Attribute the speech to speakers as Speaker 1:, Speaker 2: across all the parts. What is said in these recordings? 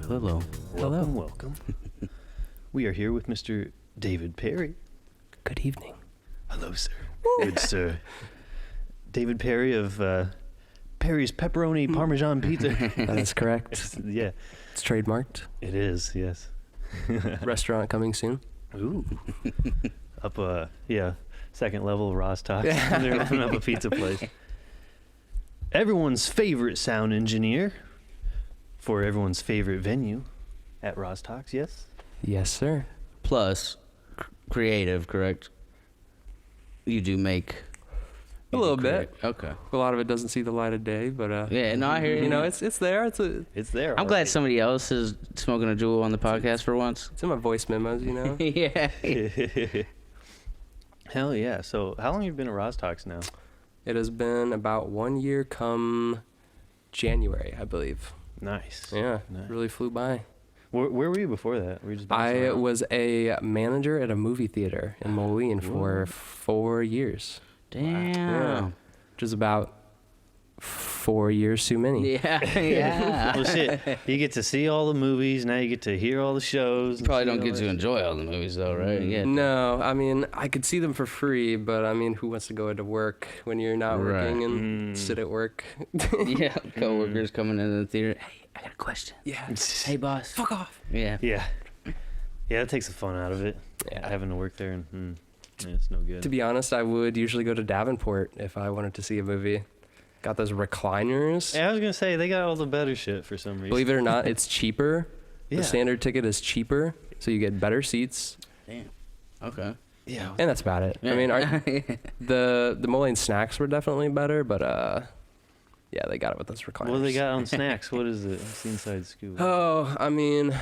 Speaker 1: Hello.
Speaker 2: Welcome. We are here with Mr. David Perry.
Speaker 3: Good evening.
Speaker 2: Hello, sir. Good sir. David Perry of Perry's Pepperoni Parmesan Pizza.
Speaker 3: That is correct.
Speaker 2: Yeah.
Speaker 3: It's trademarked.
Speaker 2: It is, yes.
Speaker 3: Restaurant coming soon.
Speaker 2: Ooh. Up, second level of Rozz-Tox. They're opening up a pizza place. Everyone's favorite sound engineer for everyone's favorite venue at Rozz-Tox, yes?
Speaker 3: Yes, sir.
Speaker 1: Plus, creative, correct? You do make...
Speaker 3: A little bit.
Speaker 1: Okay.
Speaker 3: A lot of it doesn't see the light of day, but
Speaker 1: Yeah, no, I hear you.
Speaker 3: you know, it's there.
Speaker 2: It's there.
Speaker 1: I'm glad somebody else is smoking a jewel on the podcast for once.
Speaker 3: It's in my voice memos, you know.
Speaker 1: Yeah.
Speaker 2: Hell yeah. So how long have you been at Rozz-Tox now?
Speaker 3: It has been about 1 year come January, I believe.
Speaker 2: Nice.
Speaker 3: Yeah,
Speaker 2: Nice.
Speaker 3: really flew by.
Speaker 2: Where were you before that? Were you just bouncing
Speaker 3: I
Speaker 2: around?
Speaker 3: was a manager at a movie theater in Moline for 4 years.
Speaker 1: Damn.
Speaker 3: Yeah. Which is about 4 years too many.
Speaker 1: Yeah, yeah.
Speaker 2: Well, shit. You get to see all the movies. Now you get to hear all the shows. and
Speaker 1: Probably
Speaker 2: see
Speaker 1: don't
Speaker 2: all
Speaker 1: get
Speaker 2: that
Speaker 1: to
Speaker 2: shit.
Speaker 1: enjoy all the movies, though, right? Yeah.
Speaker 3: No, I mean, I could see them for free, but I mean, who wants to go into work when you're not working
Speaker 1: Right.
Speaker 3: and sit at work?
Speaker 1: Yeah, coworkers coming into the theater. Hey, I got a question.
Speaker 3: Yeah.
Speaker 1: Hey, boss.
Speaker 3: Fuck off.
Speaker 1: Yeah.
Speaker 2: Yeah. Yeah, that takes the fun out of it.
Speaker 3: Yeah.
Speaker 2: Having to work there and yeah, it's no good.
Speaker 3: To be honest, I would usually go to Davenport if I wanted to see a movie. Got those recliners.
Speaker 2: Yeah, I was gonna say they got all the better shit for some reason.
Speaker 3: Believe it or not, it's cheaper.
Speaker 2: Yeah.
Speaker 3: The standard ticket is cheaper, so you get better seats,
Speaker 1: Damn. Okay.
Speaker 2: Yeah.
Speaker 3: and that's about it. I mean, the Moline snacks were definitely better, but yeah, they got it with those recliners.
Speaker 2: What do they got on snacks? What is it? What's the inside scoop?
Speaker 3: Oh, I mean,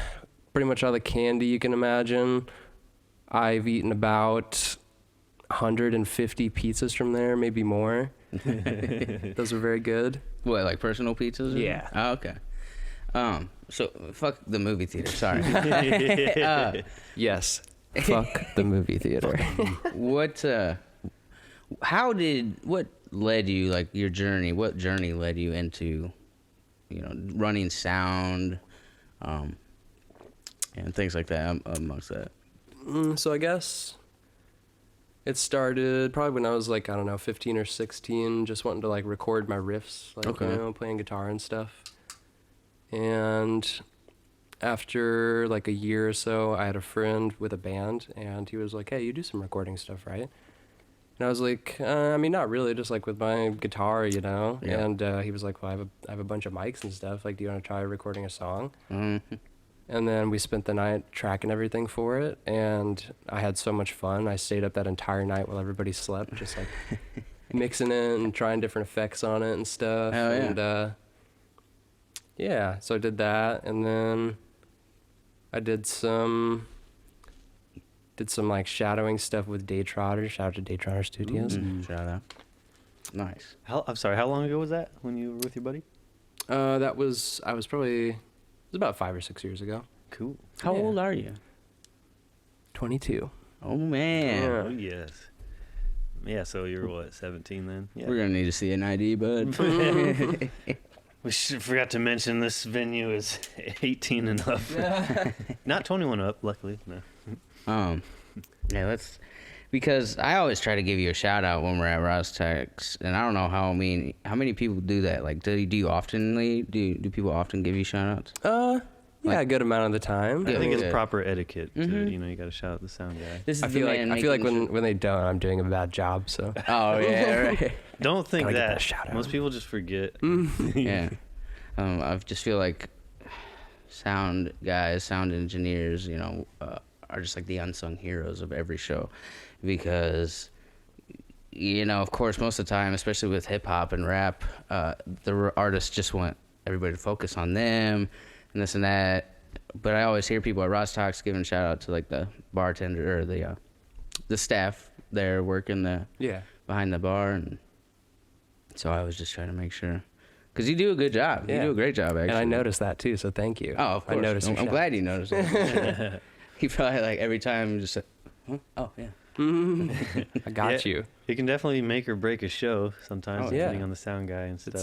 Speaker 3: pretty much all the candy you can imagine. I've eaten about 150 pizzas from there, maybe more. Those are very good.
Speaker 1: What, like personal pizzas? or-
Speaker 3: Yeah.
Speaker 1: Oh, okay. So fuck the movie theater. Sorry.
Speaker 3: Yes. Fuck the movie theater.
Speaker 1: What led you, like, your journey? What journey led you into, running sound, and things like that, amongst that?
Speaker 3: So I guess it started probably when I was like, I don't know, 15 or 16, just wanting to like record my riffs, like,
Speaker 1: Okay.
Speaker 3: playing guitar and stuff. And after like a year or so, I had a friend with a band and he was like, hey, you do some recording stuff, right? And I was like, I mean, not really, just like with my guitar,
Speaker 1: Yeah.
Speaker 3: And he was like, well, I have a bunch of mics and stuff. Like, do you want to try recording a song?
Speaker 1: Mm-hmm.
Speaker 3: And then we spent the night tracking everything for it, and I had so much fun. I stayed up that entire night while everybody slept, just like mixing it and trying different effects on it and stuff.
Speaker 1: Hell yeah.
Speaker 3: And yeah, so I did that, and then I did some like shadowing stuff with Daytrotter. Shout out to Daytrotter Studios.
Speaker 1: Shout out. Nice.
Speaker 2: I'm sorry. How long ago was that when you were with your buddy?
Speaker 3: I was about 5 or 6 years ago.
Speaker 2: Cool.
Speaker 1: How
Speaker 3: Yeah.
Speaker 1: old are you?
Speaker 3: 22.
Speaker 1: Oh, man.
Speaker 3: Yeah.
Speaker 2: Oh yes. Yeah. So you're what, 17 then? Yeah.
Speaker 1: We're going to need to see an ID, bud.
Speaker 2: We forgot to mention this venue is 18 and up. Not 21 up, luckily. No.
Speaker 1: Yeah, because I always try to give you a shout out when we're at Rozz-Tox, and I don't know how many people do that. Like, do people often give you shout outs?
Speaker 3: Yeah, a good amount of the time.
Speaker 2: I think it's
Speaker 1: Yeah.
Speaker 2: proper etiquette to,
Speaker 1: Mhm.
Speaker 2: you got to shout out the sound guy.
Speaker 1: This is
Speaker 3: I feel
Speaker 1: the
Speaker 3: like
Speaker 1: man making
Speaker 3: when they don't, I'm doing a bad job. So
Speaker 1: Oh yeah, right.
Speaker 2: Don't think
Speaker 3: Gotta get
Speaker 2: that.
Speaker 3: that shout out.
Speaker 2: Most people just forget.
Speaker 1: Yeah. I just feel like sound guys, sound engineers, are just like the unsung heroes of every show, because of course, most of the time, especially with hip hop and rap, the artists just want everybody to focus on them and this and that. But I always hear people at Rozz-Tox giving shout out to like the bartender or the staff there working
Speaker 3: yeah,
Speaker 1: behind the bar, and so I was just trying to make sure, because you do a good job.
Speaker 3: Yeah.
Speaker 1: You do a great job, actually.
Speaker 3: and I noticed that too. So thank you.
Speaker 1: Oh, of course.
Speaker 3: I noticed.
Speaker 1: I'm glad you noticed it. He probably like every time just said, huh? Oh yeah.
Speaker 3: I got you.
Speaker 2: It can definitely make or break a show sometimes,
Speaker 3: Oh, yeah.
Speaker 2: depending on the sound guy and stuff.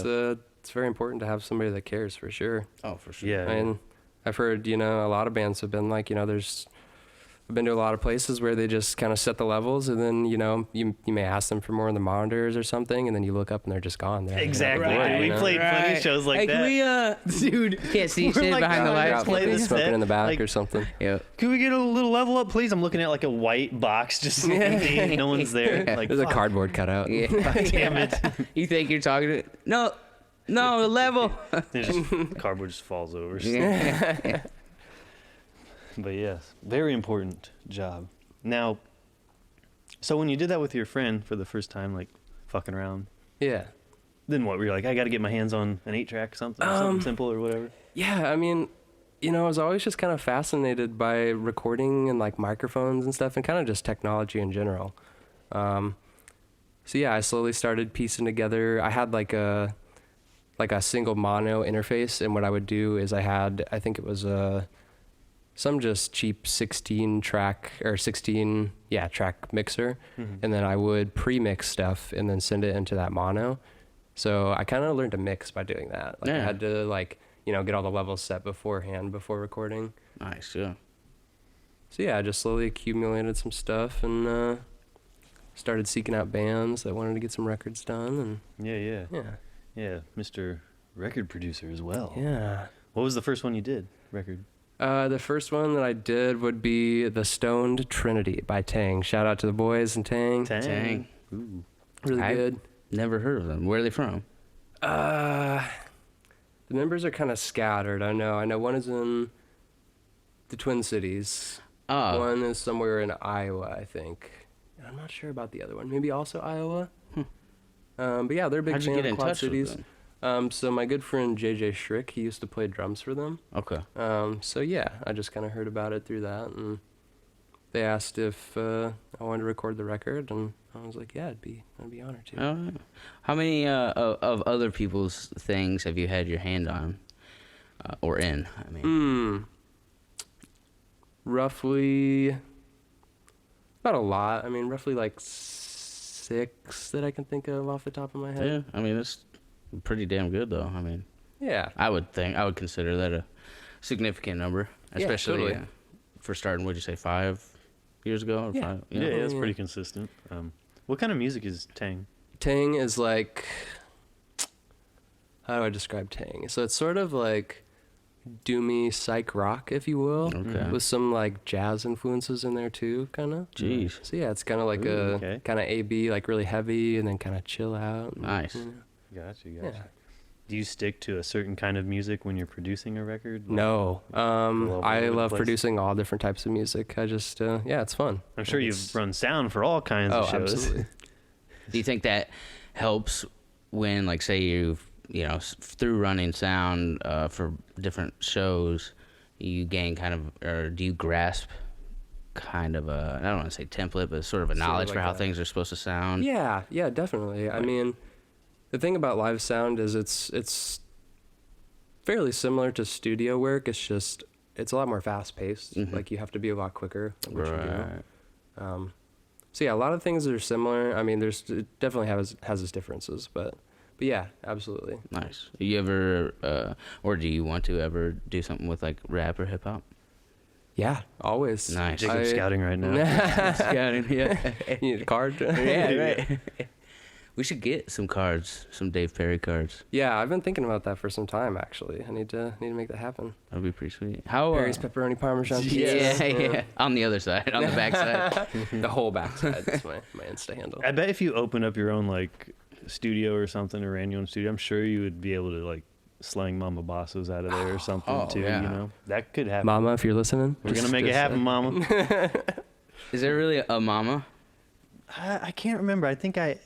Speaker 3: It's very important to have somebody that cares for sure.
Speaker 1: Oh, for sure.
Speaker 2: Yeah.
Speaker 3: And I've heard, a lot of bands have been like, I've been to a lot of places where they just kind of set the levels, and then, you may ask them for more on the monitors or something, and then you look up and they're just gone.
Speaker 2: Exactly.
Speaker 1: Right.
Speaker 2: We played plenty of shows like
Speaker 1: hey,
Speaker 2: that.
Speaker 1: Can we, dude, can't see shit
Speaker 2: like,
Speaker 1: behind the lights.
Speaker 2: play this
Speaker 3: smoking
Speaker 2: set,
Speaker 3: in the back
Speaker 2: like,
Speaker 3: or something.
Speaker 1: Yeah.
Speaker 2: Can we get a little level up, please? I'm looking at like a white box, just empty. No one's there. Like,
Speaker 3: There's a
Speaker 2: fuck.
Speaker 3: cardboard cutout.
Speaker 1: Yeah.
Speaker 2: Damn it.
Speaker 1: You think you're talking to... No, the level.
Speaker 2: Cardboard just falls over.
Speaker 1: Yeah.
Speaker 2: But yes, very important job. Now, so when you did that with your friend for the first time, like fucking around,
Speaker 3: Yeah.
Speaker 2: then what? Were you like, I got to get my hands on an 8-track or something simple or whatever?
Speaker 3: Yeah, I mean, I was always just kind of fascinated by recording and like microphones and stuff, and kind of just technology in general. So yeah, I slowly started piecing together. I had like a single mono interface, and what I would do is I think it was some just cheap 16 track mixer, and then I would pre-mix stuff and then send it into that mono. So I kind of learned to mix by doing that. Like I had to get all the levels set beforehand before recording.
Speaker 1: Nice, yeah.
Speaker 3: So yeah, I just slowly accumulated some stuff and started seeking out bands that wanted to get some records done. And
Speaker 2: Yeah, Mr. Record Producer as well.
Speaker 3: yeah.
Speaker 2: What was the first one you did? Record?
Speaker 3: The first one that I did would be The Stoned Trinity by Tang. Shout out to the boys and Tang.
Speaker 1: Dang.
Speaker 2: Ooh.
Speaker 3: Really good.
Speaker 1: Never heard of them. Where are they from?
Speaker 3: The members are kind of scattered. I know one is in the Twin Cities.
Speaker 1: Oh.
Speaker 3: One is somewhere in Iowa, I think. I'm not sure about the other one. Maybe also Iowa. But yeah, they're a big
Speaker 1: How'd you
Speaker 3: fan
Speaker 1: get
Speaker 3: of
Speaker 1: in
Speaker 3: Quad
Speaker 1: touch with
Speaker 3: Cities.
Speaker 1: them?
Speaker 3: So my good friend JJ Schrick, he used to play drums for them.
Speaker 1: Okay.
Speaker 3: So yeah, I just kind of heard about it through that, and they asked if I wanted to record the record, and I was like, yeah, I'd be honored to.
Speaker 1: Oh, how many of other people's things have you had your hand on, or in? I mean,
Speaker 3: roughly, not a lot. I mean, roughly like 6 that I can think of off the top of my head.
Speaker 1: yeah. I mean, that's pretty damn good, though. I mean,
Speaker 3: Yeah.
Speaker 1: I would consider that a significant number, especially
Speaker 3: totally.
Speaker 1: for starting. Would you say 5 years ago? Or
Speaker 3: Yeah.
Speaker 1: 5?
Speaker 2: Yeah, it's pretty consistent. What kind of music is Tang?
Speaker 3: Tang is like, how do I describe Tang? So it's sort of like doomy psych rock, if you will,
Speaker 1: Okay.
Speaker 3: with some like jazz influences in there too, kind of.
Speaker 1: Jeez.
Speaker 3: So yeah, it's kind of like
Speaker 2: Ooh, okay.
Speaker 3: kind of A-B, like really heavy, and then kind of chill out.
Speaker 1: Nice.
Speaker 2: Gotcha.
Speaker 3: Yeah.
Speaker 2: Do you stick to a certain kind of music when you're producing a record?
Speaker 3: No,
Speaker 2: all over
Speaker 3: I
Speaker 2: the
Speaker 3: love
Speaker 2: place?
Speaker 3: producing all different types of music. I just, yeah, it's fun.
Speaker 2: I'm sure
Speaker 3: Like,
Speaker 2: you've run sound for all kinds
Speaker 3: Oh,
Speaker 2: of shows.
Speaker 3: absolutely.
Speaker 1: Do you think that helps when, like, say through running sound for different shows, you gain kind of, or do you grasp kind of I don't want to say template, but sort of a
Speaker 3: Sort of
Speaker 1: knowledge
Speaker 3: like
Speaker 1: for how
Speaker 3: a-
Speaker 1: things are supposed to sound?
Speaker 3: Yeah, definitely. I mean, the thing about live sound is it's fairly similar to studio work. It's just it's a lot more fast paced.
Speaker 1: Mhm.
Speaker 3: Like you have to be a lot quicker at what you
Speaker 1: Right.
Speaker 3: do. So yeah, a lot of things are similar. I mean, it definitely has its differences, but yeah, absolutely.
Speaker 1: Nice. You ever, or do you want to ever do something with like rap or hip hop?
Speaker 3: Yeah, always.
Speaker 1: Nice.
Speaker 2: Jacob's scouting right now.
Speaker 1: Scouting, yeah.
Speaker 3: You need a card?
Speaker 1: Yeah, right. We should get some cards, some Dave Perry cards.
Speaker 3: Yeah, I've been thinking about that for some time. Actually, I need to make that happen.
Speaker 1: That'd be pretty sweet. How?
Speaker 3: Perry's pepperoni parmesan pizza.
Speaker 1: Yeah. On the other side, on the back side.
Speaker 3: The whole backside. That's my Insta handle.
Speaker 2: I bet if you open up your own like studio or something, or ran your own studio, I'm sure you would be able to like slang Mama Bossos out of there or something too.
Speaker 1: yeah.
Speaker 2: You know, that could happen.
Speaker 3: Mama, if you're listening,
Speaker 2: We're gonna make it happen, Mama.
Speaker 1: Is there really a mama?
Speaker 2: I can't remember. I think I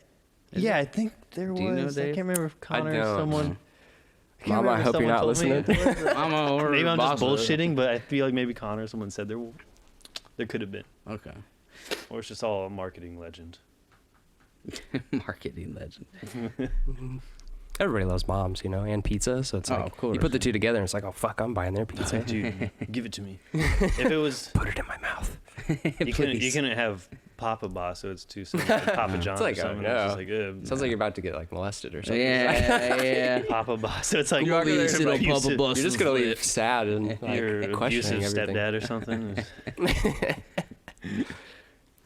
Speaker 2: think there
Speaker 1: Do you know,
Speaker 2: was. I
Speaker 1: Dave?
Speaker 2: can't remember if Connor or
Speaker 3: don't.
Speaker 2: someone. I can't
Speaker 3: Mama, I
Speaker 2: remember if
Speaker 3: hope you're
Speaker 2: someone
Speaker 3: not
Speaker 2: told me
Speaker 3: listening.
Speaker 2: it was.
Speaker 1: Mama or
Speaker 2: Maybe I'm just
Speaker 1: Bosso?
Speaker 2: bullshitting, but I feel like maybe Connor or someone said there could have been,
Speaker 1: Okay.
Speaker 2: or it's just all a marketing legend.
Speaker 1: Marketing legend.
Speaker 3: everybody loves moms, and pizza. So it's
Speaker 1: Oh,
Speaker 3: like
Speaker 1: of course.
Speaker 3: you put the two together, and it's like, oh fuck, I'm buying their pizza.
Speaker 2: Dude, give it to me. If it was,
Speaker 3: Put it in my mouth.
Speaker 2: you couldn't have Papa Boss, so it's too similar to Papa John
Speaker 3: It's like,
Speaker 2: or something.
Speaker 3: oh, no.
Speaker 2: It's just like,
Speaker 3: Sounds like you're about to get like molested or something.
Speaker 1: Yeah.
Speaker 2: Papa Boss. So it's like
Speaker 3: You're not gonna
Speaker 2: abusive-
Speaker 3: sit on
Speaker 1: Papa
Speaker 2: abusive-
Speaker 1: Boss.
Speaker 3: You're just gonna leave sad and like
Speaker 2: Your
Speaker 3: questioning
Speaker 2: abusive
Speaker 3: everything.
Speaker 2: stepdad or something.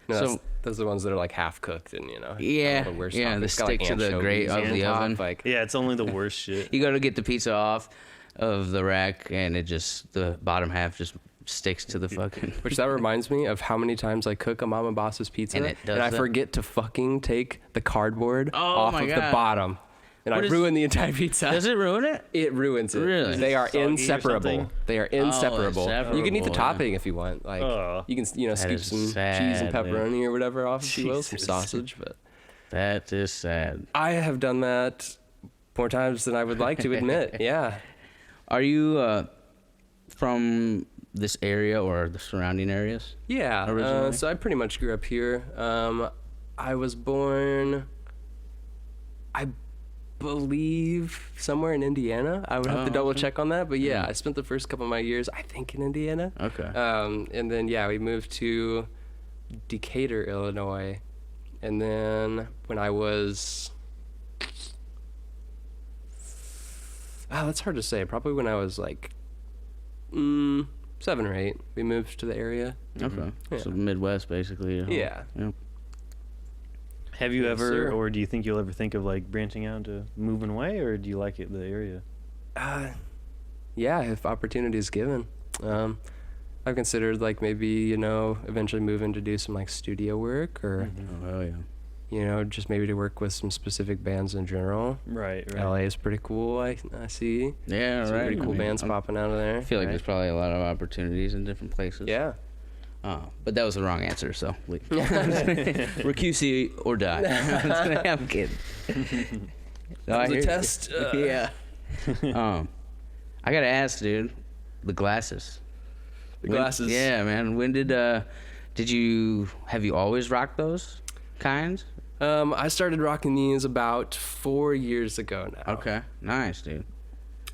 Speaker 3: No,
Speaker 1: So-
Speaker 3: those are the ones that are like half cooked and
Speaker 1: Yeah,
Speaker 3: all the worst
Speaker 1: yeah,
Speaker 3: stuff.
Speaker 1: the
Speaker 3: It's got, like,
Speaker 1: stick to the grate
Speaker 3: anchovies
Speaker 1: of
Speaker 3: on
Speaker 1: the
Speaker 3: top,
Speaker 1: oven.
Speaker 3: Like
Speaker 2: Yeah, it's only the worst shit.
Speaker 1: You go to get the pizza off of the rack, and it just the bottom half just sticks to the fucking.
Speaker 3: which that reminds me of how many times I cook a Mama Boss's pizza
Speaker 1: And it does
Speaker 3: I
Speaker 1: that?
Speaker 3: forget to fucking take the cardboard
Speaker 1: Oh
Speaker 3: off
Speaker 1: my
Speaker 3: of the
Speaker 1: God.
Speaker 3: bottom. And
Speaker 1: What
Speaker 3: I
Speaker 1: is-
Speaker 3: ruin the entire pizza.
Speaker 1: Does it ruin it?
Speaker 3: It ruins it.
Speaker 1: Really?
Speaker 3: They are
Speaker 2: Soggy or
Speaker 3: inseparable.
Speaker 2: something?
Speaker 3: They are inseparable. You can eat the
Speaker 1: inseparable,
Speaker 3: topping if you want. Like
Speaker 2: Oh.
Speaker 3: you can, scoop
Speaker 1: is
Speaker 3: some cheese
Speaker 1: sad,
Speaker 3: and pepperoni or whatever off if you will, some
Speaker 2: Jesus.
Speaker 3: sausage. But
Speaker 1: That is sad.
Speaker 3: I have done that more times than I would like to admit. Yeah.
Speaker 1: Are you from this area or the surrounding areas?
Speaker 3: Yeah.
Speaker 1: Originally?
Speaker 3: So I pretty much grew up here. I was born, I believe, somewhere in Indiana. I would have to double
Speaker 1: okay.
Speaker 3: check on that. But yeah, I spent the first couple of my years, I think, in Indiana.
Speaker 1: Okay.
Speaker 3: And then, yeah, we moved to Decatur, Illinois. And then when I was, that's hard to say. Probably when I was like 7 or 8, we moved to the area.
Speaker 1: Okay.
Speaker 3: Yeah.
Speaker 1: So Midwest, basically. Huh?
Speaker 3: Yeah.
Speaker 1: Yep.
Speaker 2: Have you
Speaker 3: Yes,
Speaker 2: ever,
Speaker 3: sir.
Speaker 2: or do you think you'll ever think of like branching out to moving away, or do you like it, the area?
Speaker 3: Yeah, if opportunity is given. I've considered like maybe, eventually moving to do some like studio work or,
Speaker 1: Oh, hell yeah.
Speaker 3: just maybe to work with some specific bands in general.
Speaker 2: Right,
Speaker 3: LA is pretty cool, I see.
Speaker 1: Yeah,
Speaker 3: Some
Speaker 1: right.
Speaker 3: pretty
Speaker 1: I
Speaker 3: cool
Speaker 1: mean,
Speaker 3: bands popping out of there.
Speaker 1: I feel like
Speaker 3: right?
Speaker 1: there's probably a lot of opportunities in different places.
Speaker 3: Yeah.
Speaker 1: But that was the wrong answer, so we're QC or die. I'm kidding. No, I
Speaker 3: That was a
Speaker 1: hear-
Speaker 3: test.
Speaker 1: Yeah. I gotta ask, dude. The glasses.
Speaker 3: The glasses.
Speaker 1: Yeah, man. When have you always rocked those kinds?
Speaker 3: I started rocking these about 4 years ago now.
Speaker 1: Okay, nice, dude.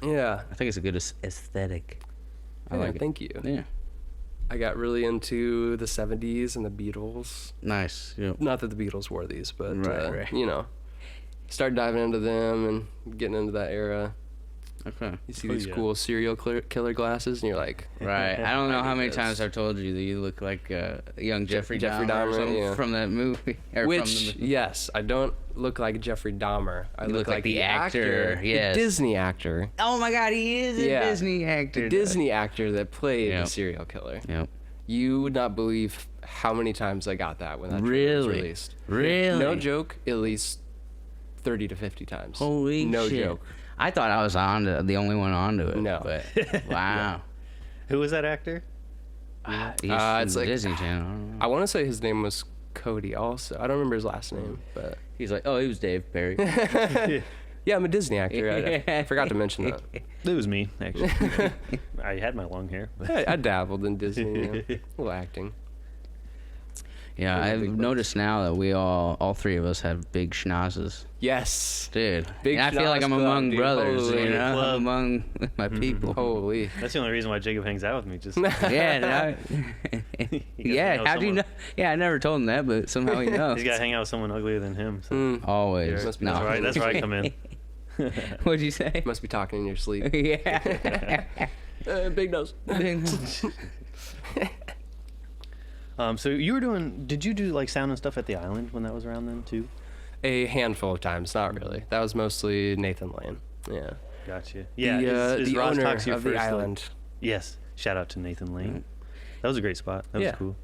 Speaker 3: Yeah.
Speaker 1: I think it's a good aesthetic. I
Speaker 3: Yeah,
Speaker 1: like it.
Speaker 3: thank you.
Speaker 1: Yeah,
Speaker 3: I got really into the 70s and the Beatles.
Speaker 1: nice. Yep.
Speaker 3: Not that the Beatles wore these, but
Speaker 1: Right.
Speaker 3: started diving into them and getting into that era.
Speaker 1: Okay.
Speaker 3: You see
Speaker 2: Oh,
Speaker 3: these
Speaker 2: yeah.
Speaker 3: cool serial killer glasses, and you're like,
Speaker 1: Right. I don't know
Speaker 3: I
Speaker 1: how
Speaker 3: dig
Speaker 1: many
Speaker 3: this.
Speaker 1: times I've told you that you look like young Jeffrey
Speaker 3: Jeffrey
Speaker 1: Dahmer, or
Speaker 3: Dahmer,
Speaker 1: something
Speaker 3: yeah.
Speaker 1: from that movie. Or
Speaker 3: which,
Speaker 1: from the,
Speaker 3: yes, I don't look like Jeffrey Dahmer. I
Speaker 1: You
Speaker 3: look like the actor,
Speaker 1: yes.
Speaker 3: the Disney actor,
Speaker 1: oh my God, he is a
Speaker 3: Yeah.
Speaker 1: Disney actor.
Speaker 3: the Disney actor that played
Speaker 1: Yep.
Speaker 3: the serial killer.
Speaker 1: Yep.
Speaker 3: You would not believe how many times I got that when that trailer was
Speaker 1: Really?
Speaker 3: released.
Speaker 1: Really?
Speaker 3: No joke, at least 30 to 50 times.
Speaker 1: Holy
Speaker 3: no
Speaker 1: shit.
Speaker 3: joke.
Speaker 1: I thought I was the only one onto it.
Speaker 3: No.
Speaker 1: But wow.
Speaker 2: Who was that actor?
Speaker 1: He's
Speaker 3: It's
Speaker 1: from
Speaker 3: like-
Speaker 1: Disney Channel. I don't know.
Speaker 3: I want to say his name was Cody also. I don't remember his last name, but
Speaker 1: He's like, oh, he was Dave Perry.
Speaker 3: yeah, I'm a Disney actor. I forgot to mention that.
Speaker 2: It was me, actually. I had my long hair. But
Speaker 3: I dabbled in Disney, a little acting.
Speaker 1: Yeah,
Speaker 3: Those are
Speaker 1: I've
Speaker 3: big bucks.
Speaker 1: noticed now that we all three of us have big schnozzes.
Speaker 3: Yes.
Speaker 1: Dude,
Speaker 3: Big
Speaker 1: and I feel like
Speaker 3: schnoz
Speaker 1: I'm
Speaker 3: club,
Speaker 1: among
Speaker 3: dude.
Speaker 1: brothers,
Speaker 3: Holy
Speaker 1: you know,
Speaker 2: club.
Speaker 1: among my people.
Speaker 3: Holy.
Speaker 2: that's the only reason why Jacob hangs out with me. Just
Speaker 1: Yeah, yeah. How do you know? Yeah, I never told him that, but somehow he knows.
Speaker 2: He's got to hang out with someone uglier than him. So.
Speaker 3: Mm,
Speaker 1: Always.
Speaker 3: Must be
Speaker 1: No.
Speaker 2: That's right. That's where I come in.
Speaker 1: What'd you say?
Speaker 3: must be talking in your sleep.
Speaker 1: Yeah.
Speaker 3: Big nose.
Speaker 2: So you were doing? Did you do like sound and stuff at the island when that was around then too?
Speaker 3: A handful of times, not really. That was mostly Nathan Lane. Yeah.
Speaker 2: Gotcha. Yeah.
Speaker 3: The,
Speaker 2: is
Speaker 3: the
Speaker 2: Rozz-Tox
Speaker 3: owner
Speaker 2: your
Speaker 3: of the
Speaker 2: first, like-
Speaker 3: island.
Speaker 2: yes. Shout out to Nathan Lane. That was a great spot. That
Speaker 3: Yeah.
Speaker 2: was cool.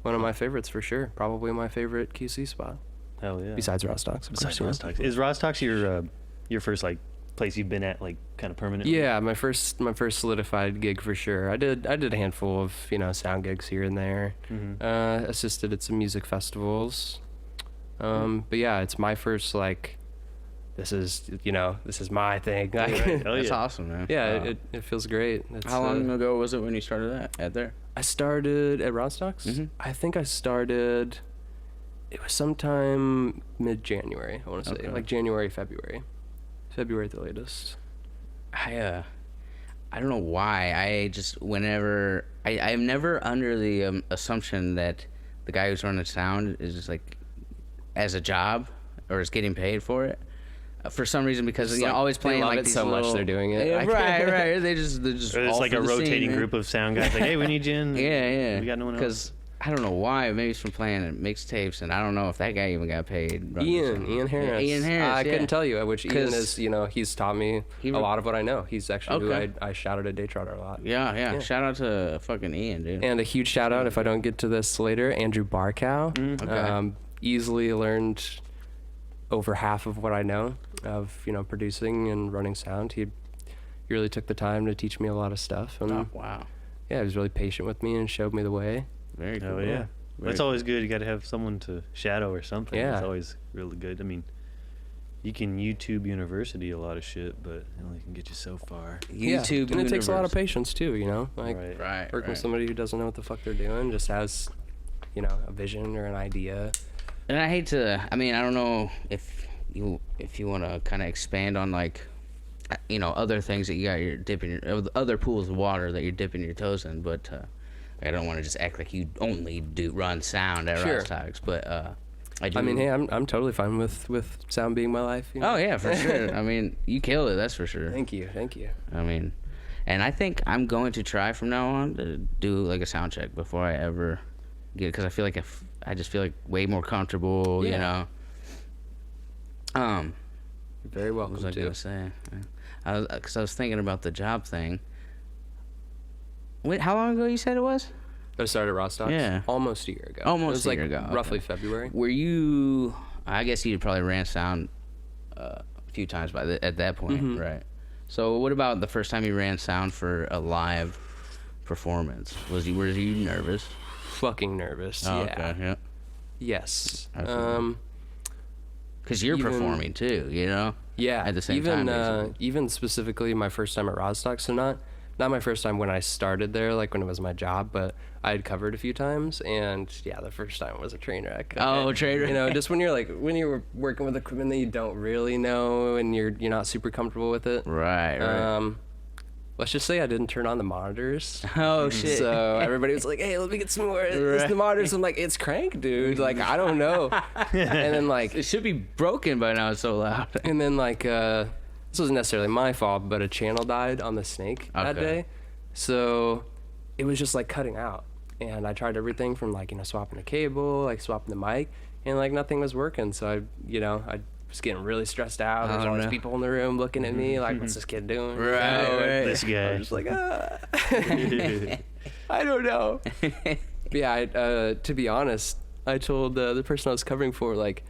Speaker 3: One of my favorites for sure. Probably my favorite QC spot.
Speaker 2: Hell yeah.
Speaker 3: Besides Rozz-Tox, of
Speaker 2: Besides
Speaker 3: course.
Speaker 2: Rozz-Tox. Is Rozz-Tox your first like place you've been at like kind of permanently?
Speaker 3: Yeah, my first solidified gig for sure. I did a handful of sound gigs here and there.
Speaker 2: Mhm.
Speaker 3: Assisted at some music festivals. But yeah, it's my first like. This is my thing.
Speaker 2: Right. Oh,
Speaker 1: That's
Speaker 2: yeah.
Speaker 1: awesome, man.
Speaker 3: Yeah, it feels great. It's,
Speaker 1: How long ago was it when you started that at there?
Speaker 3: I started at Rozz-Tox.
Speaker 1: Mhm.
Speaker 3: I think I started. It was sometime mid-January. I want to say
Speaker 1: Okay.
Speaker 3: like January, February at the latest.
Speaker 1: I don't know why. I just I'm never under the assumption that the guy who's running sound is just like as a job or is getting paid for it. For some reason, because
Speaker 3: It's like,
Speaker 1: always
Speaker 3: they
Speaker 1: playing
Speaker 3: love
Speaker 1: like
Speaker 3: it
Speaker 1: these
Speaker 3: so much
Speaker 1: little-
Speaker 3: they're doing it.
Speaker 1: Yeah, right. They're just
Speaker 2: Or it's
Speaker 1: all
Speaker 2: like
Speaker 1: for
Speaker 2: a
Speaker 1: the scene,
Speaker 2: rotating
Speaker 1: man.
Speaker 2: group of sound guys. Like, hey, we need you in.
Speaker 1: Yeah.
Speaker 2: We got no one else.
Speaker 1: Because I don't know why. Maybe it's from playing mixtapes, and I don't know if that guy even got paid. running
Speaker 3: Ian
Speaker 1: sound.
Speaker 3: Harris.
Speaker 1: Yeah, Ian Harris.
Speaker 3: I
Speaker 1: yeah.
Speaker 3: couldn't tell you which Ian
Speaker 1: 'Cause
Speaker 3: is. He's taught me
Speaker 1: he
Speaker 3: a
Speaker 1: re-
Speaker 3: lot of what I know. He's actually who
Speaker 1: Okay.
Speaker 3: I shouted at Daytrotter a lot.
Speaker 1: Yeah. Shout out to fucking Ian, dude.
Speaker 3: And a huge shout out, if I don't get to this later, Andrew Barkow.
Speaker 1: Okay.
Speaker 3: Easily learned over half of what I know of producing and running sound. He really took the time to teach me a lot of stuff, and
Speaker 1: Oh, wow.
Speaker 3: yeah, he was really patient with me and showed me the way.
Speaker 1: Very cool.
Speaker 2: Oh yeah,
Speaker 1: Very
Speaker 2: that's always good. You got to have someone to shadow or something.
Speaker 3: Yeah.
Speaker 2: It's always really good. I mean, you can YouTube University a lot of shit, but it only can get you so far.
Speaker 1: YouTube,
Speaker 3: and it takes a lot of
Speaker 1: University.
Speaker 3: patience too. Like
Speaker 2: Right.
Speaker 1: Right.
Speaker 3: working with somebody who doesn't know what the fuck they're doing, just has a vision or an idea.
Speaker 1: And I hate to. I mean, I don't know if you want to kind of expand on like, other things that you got your dipping your other pools of water that you're dipping your toes in, but I don't want to just act like you only run sound at
Speaker 3: Sure.
Speaker 1: Rozz-Tox, but I do.
Speaker 3: I mean, hey, I'm totally fine with sound being my life.
Speaker 1: Oh yeah, for sure. I mean, you killed it. That's for sure.
Speaker 3: Thank you.
Speaker 1: I mean, and I think I'm going to try from now on to do like a sound check before I ever get it, because I feel like I just feel like way more comfortable.
Speaker 3: Yeah.
Speaker 1: You're
Speaker 3: Very welcome
Speaker 1: what was I
Speaker 3: to.
Speaker 1: gonna say? Because I was thinking about the job thing. Wait, how long ago you said it was?
Speaker 3: I started Rozz-Tox
Speaker 1: Yeah.
Speaker 3: almost a year ago.
Speaker 1: Almost
Speaker 3: it was
Speaker 1: a
Speaker 3: like
Speaker 1: year ago,
Speaker 3: roughly
Speaker 1: okay.
Speaker 3: February.
Speaker 1: Were you? I guess you probably ran sound a few times at that point,
Speaker 3: Mhm.
Speaker 1: right? So what about the first time you ran sound for a live performance? Were you nervous?
Speaker 3: Fucking nervous.
Speaker 1: Oh,
Speaker 3: yeah.
Speaker 1: okay, yeah.
Speaker 3: Yes.
Speaker 1: Absolutely. Because you're
Speaker 3: Even-
Speaker 1: performing too,
Speaker 3: Yeah.
Speaker 1: At the same
Speaker 3: even,
Speaker 1: time, basically.
Speaker 3: even specifically my first time at Rozz-Tox, so not my first time when I started there, like when it was my job, but I had covered a few times, and yeah, the first time was a train wreck.
Speaker 1: Oh, train wreck.
Speaker 3: Just when you're working with equipment that you don't really know and you're not super comfortable with it.
Speaker 1: Right.
Speaker 3: Let's just say I didn't turn on the monitors.
Speaker 1: Oh shit.
Speaker 3: So everybody was like, "Hey, let me get some more." It's the monitors. I'm like, "It's crank, dude." Like, I don't know. And then
Speaker 1: It should be broken by now. It's so loud.
Speaker 3: And then this wasn't necessarily my fault, but a channel died on the snake that
Speaker 1: Okay.
Speaker 3: day, so it was just like cutting out. And I tried everything from swapping the cable, like swapping the mic, and like nothing was working. So I was getting really stressed out. There's all these
Speaker 1: no.
Speaker 3: people in the room looking at me like, "What's this kid doing?" You
Speaker 1: Right,
Speaker 3: know?
Speaker 1: right.
Speaker 2: This
Speaker 3: I
Speaker 2: guy.
Speaker 3: was just like, I don't know. But yeah, to be honest, I told the person I was covering for, like,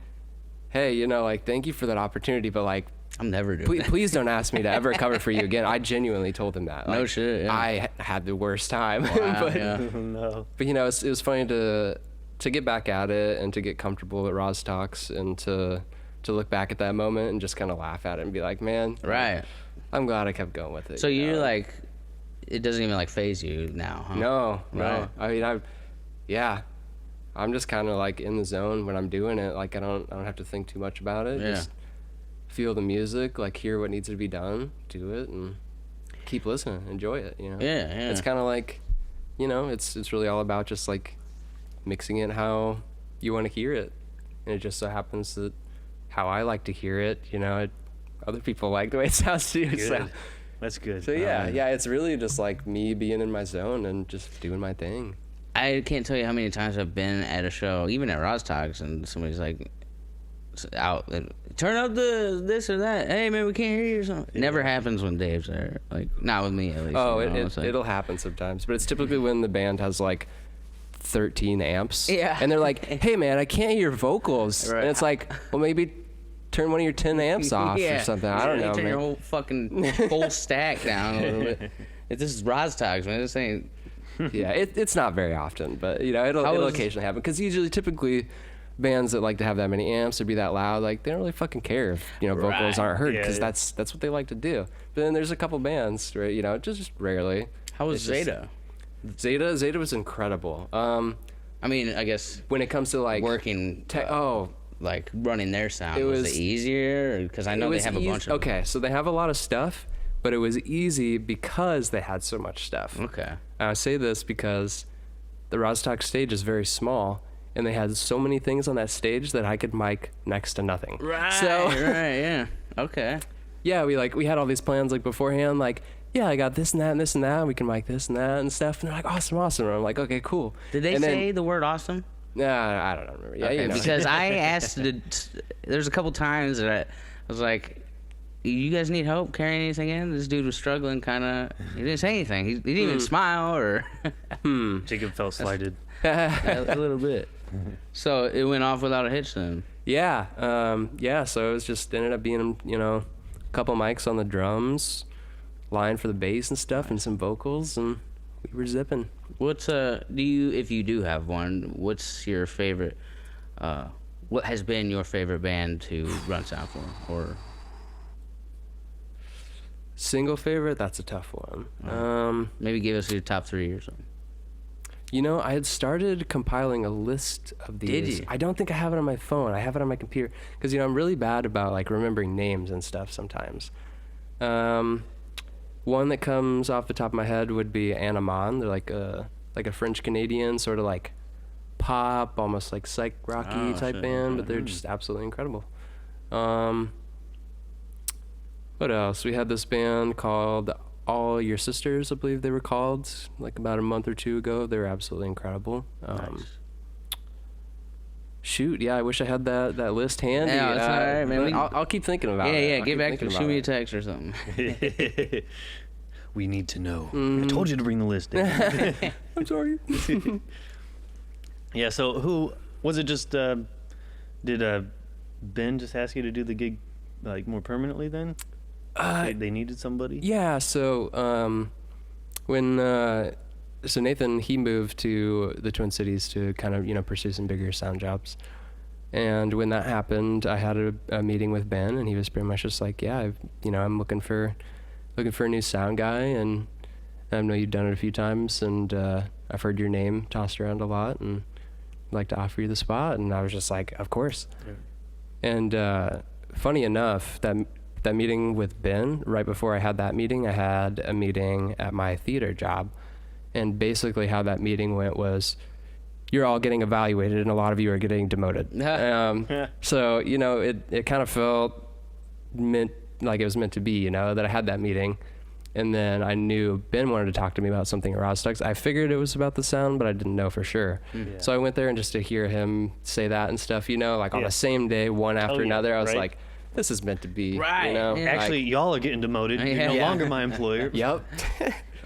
Speaker 3: "Hey, thank you for that opportunity, but like,
Speaker 1: I'm never doing that.
Speaker 3: please don't ask me to ever cover for you again." I genuinely told him that.
Speaker 1: No
Speaker 3: Like,
Speaker 1: shit, yeah.
Speaker 3: I had the worst time.
Speaker 1: Wow,
Speaker 3: but
Speaker 1: yeah.
Speaker 2: No.
Speaker 3: but it was funny to get back at it and to get comfortable at Rozz-Tox and to look back at that moment and just kind of laugh at it and be like, "Man,
Speaker 1: Right.
Speaker 3: I'm glad I kept going with it."
Speaker 1: So
Speaker 3: you
Speaker 1: you're
Speaker 3: know?
Speaker 1: like, it doesn't even like phase you now, huh?
Speaker 3: No.
Speaker 1: Right.
Speaker 3: I mean, I'm just kind of like in the zone when I'm doing it. Like I don't have to think too much about it.
Speaker 1: Yeah.
Speaker 3: Just feel the music, like hear what needs to be done, do it, and keep listening, enjoy it.
Speaker 1: Yeah, yeah.
Speaker 3: It's kind of like, it's really all about just like mixing it how you want to hear it, and it just so happens that how I like to hear it, other people like the way it sounds too.
Speaker 2: Good.
Speaker 3: So,
Speaker 2: That's good.
Speaker 3: so yeah, it's really just like me being in my zone and just doing my thing.
Speaker 1: I can't tell you how many times I've been at a show, even at Rozz-Tox, and somebody's like, out, turn up the this or that. Hey man, we can't hear you or something.
Speaker 2: Yeah.
Speaker 1: Never happens when Dave's there. Like, not with me at least.
Speaker 3: Oh,
Speaker 1: It's like,
Speaker 3: it'll happen sometimes, but it's typically when the band has like 13 amps.
Speaker 1: Yeah.
Speaker 3: And they're like, "Hey man, I can't hear your vocals."
Speaker 1: Right.
Speaker 3: And it's like, well, maybe turn one of your 10 amps off or something. I don't know,
Speaker 1: Turn your
Speaker 3: man.
Speaker 1: whole fucking full stack down a little bit. This is Rozz-Tox, man. This ain't.
Speaker 3: Yeah, it's not very often, but it'll
Speaker 1: How is-
Speaker 3: occasionally happen because typically bands that like to have that many amps or be that loud, like they don't really fucking care if vocals
Speaker 1: Right.
Speaker 3: aren't heard
Speaker 2: Yeah,
Speaker 3: because
Speaker 2: yeah.
Speaker 3: that's what they like to do. But then there's a couple bands where just rarely.
Speaker 1: How was
Speaker 3: It's just-
Speaker 1: Zeta?
Speaker 3: Zeta was incredible.
Speaker 1: I mean, I guess
Speaker 3: When it comes to like
Speaker 1: working, like running their sound,
Speaker 3: It
Speaker 1: was
Speaker 3: was-
Speaker 1: it easier? Because I know
Speaker 3: it
Speaker 1: they
Speaker 3: was
Speaker 1: have a bunch of.
Speaker 3: Okay, so they have a lot of stuff, but it was easy because they had so much stuff.
Speaker 1: Okay.
Speaker 3: And I say this because the Rozz-Tox stage is very small, and they had so many things on that stage that I could mic next to nothing.
Speaker 1: Right.
Speaker 3: So
Speaker 1: Right. Yeah. Okay.
Speaker 3: yeah, we had all these plans like beforehand, like, yeah, I got this and that and this and that. We can mic this and that and stuff. And they're like, awesome. And I'm like, okay, cool.
Speaker 1: Did they
Speaker 3: and
Speaker 1: say the word awesome?
Speaker 3: Nah, I don't remember. Yeah,
Speaker 1: Okay,
Speaker 3: you know.
Speaker 1: because I asked. There's a couple times that I was like, "You guys need help carrying anything in?" This dude was struggling, kind of. He didn't say anything. He didn't even smile or.
Speaker 2: Jacob felt slighted.
Speaker 1: A little bit. So it went off without a hitch then.
Speaker 3: Yeah. So it was just ended up being, a couple mics on the drums, line for the bass and stuff, and some vocals, and we were zipping.
Speaker 1: What's if you do have one, what's your favorite? What has been your favorite band to run sound for, or?
Speaker 3: Single favorite? That's a tough one.
Speaker 1: Maybe give us your top 3 or something.
Speaker 3: I had started compiling a list of these.
Speaker 1: Did you?
Speaker 3: I don't think I have it on my phone. I have it on my computer because I'm really bad about like remembering names and stuff sometimes. One that comes off the top of my head would be Anamon. They're like a French Canadian sort of like pop, almost like psych rocky type band, but they're just absolutely incredible. What else? We had this band called All Your Sisters, I believe they were called, like about a month or two ago. They were absolutely incredible.
Speaker 1: Nice.
Speaker 3: Shoot, yeah, I wish I had that list handy.
Speaker 1: Yeah, it's all right, man.
Speaker 3: I'll keep thinking about it.
Speaker 1: Yeah,
Speaker 3: I'll
Speaker 1: get
Speaker 3: keep
Speaker 1: back
Speaker 3: thinking
Speaker 1: to
Speaker 3: about
Speaker 1: shoot me a
Speaker 3: it.
Speaker 1: text or something.
Speaker 2: We need to know. I told you to bring the list.
Speaker 3: I'm sorry.
Speaker 2: Yeah. So who was it? Just did Ben just ask you to do the gig like more permanently then? They needed somebody.
Speaker 3: Yeah. So so Nathan, he moved to the Twin Cities to kind of pursue some bigger sound jobs. And when that happened, I had a meeting with Ben, and he was pretty much just like, yeah, I'm looking for a new sound guy, and I know you've done it a few times, and I've heard your name tossed around a lot, and I'd like to offer you the spot. And I was just like, of course. Yeah. And funny enough, that meeting with Ben, right before I had that meeting, I had a meeting at my theater job. And basically how that meeting went was, you're all getting evaluated and a lot of you are getting demoted. So, it kind of felt like it was meant to be, that I had that meeting. And then I knew Ben wanted to talk to me about something at Rozz-Tox. I figured it was about the sound, but I didn't know for sure. Yeah. So I went there, and just to hear him say that and stuff, like on the same day, one after another, I was like, this is meant to be. Right.
Speaker 1: Yeah.
Speaker 2: Actually, y'all are getting demoted. You're no longer my employer.
Speaker 3: Yep.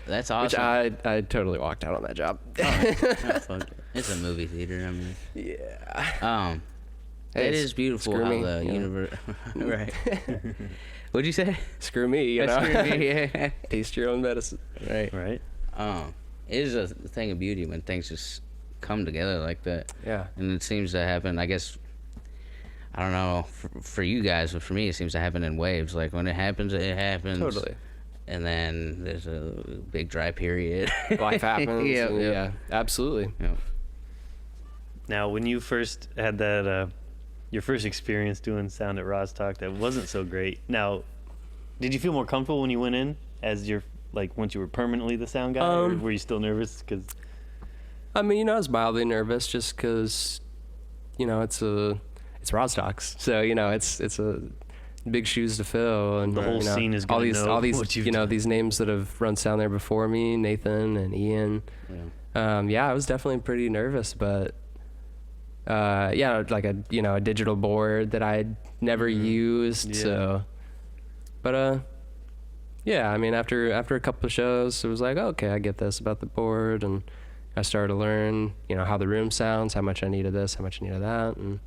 Speaker 1: That's awesome.
Speaker 3: Which I totally walked out on that job.
Speaker 1: It's a movie theater. I mean.
Speaker 3: Yeah.
Speaker 1: It is beautiful how the universe. Right. What'd you say?
Speaker 3: Screw me.
Speaker 1: Screw me. Yeah.
Speaker 3: Taste your own medicine.
Speaker 1: Right.
Speaker 2: Right.
Speaker 1: It is a thing of beauty when things just come together like that.
Speaker 3: Yeah.
Speaker 1: And it seems to happen. I guess. I don't know for you guys, but for me, it seems to happen in waves. Like when it happens, it happens.
Speaker 3: Totally.
Speaker 1: And then there's a big dry period.
Speaker 3: Life happens. Yeah, absolutely.
Speaker 1: Yep.
Speaker 2: Now, when you first had that, your first experience doing sound at Rozz-Tox that wasn't so great. Now, did you feel more comfortable when you went in as once you were permanently the sound guy, or were you still nervous? Cause
Speaker 3: I mean, I was mildly nervous just because, it's Rozz-Tox, so it's a big shoes to fill, and
Speaker 2: the whole scene is going to know
Speaker 3: all these
Speaker 2: what you've done.
Speaker 3: These names that have run sound there before me, Nathan and Ian. Yeah. I was definitely pretty nervous, but like a digital board that I'd never used. Yeah. So, but yeah, I mean, after a couple of shows, it was like, okay, I get this about the board, and I started to learn, how the room sounds, how much I needed this, how much I needed that, and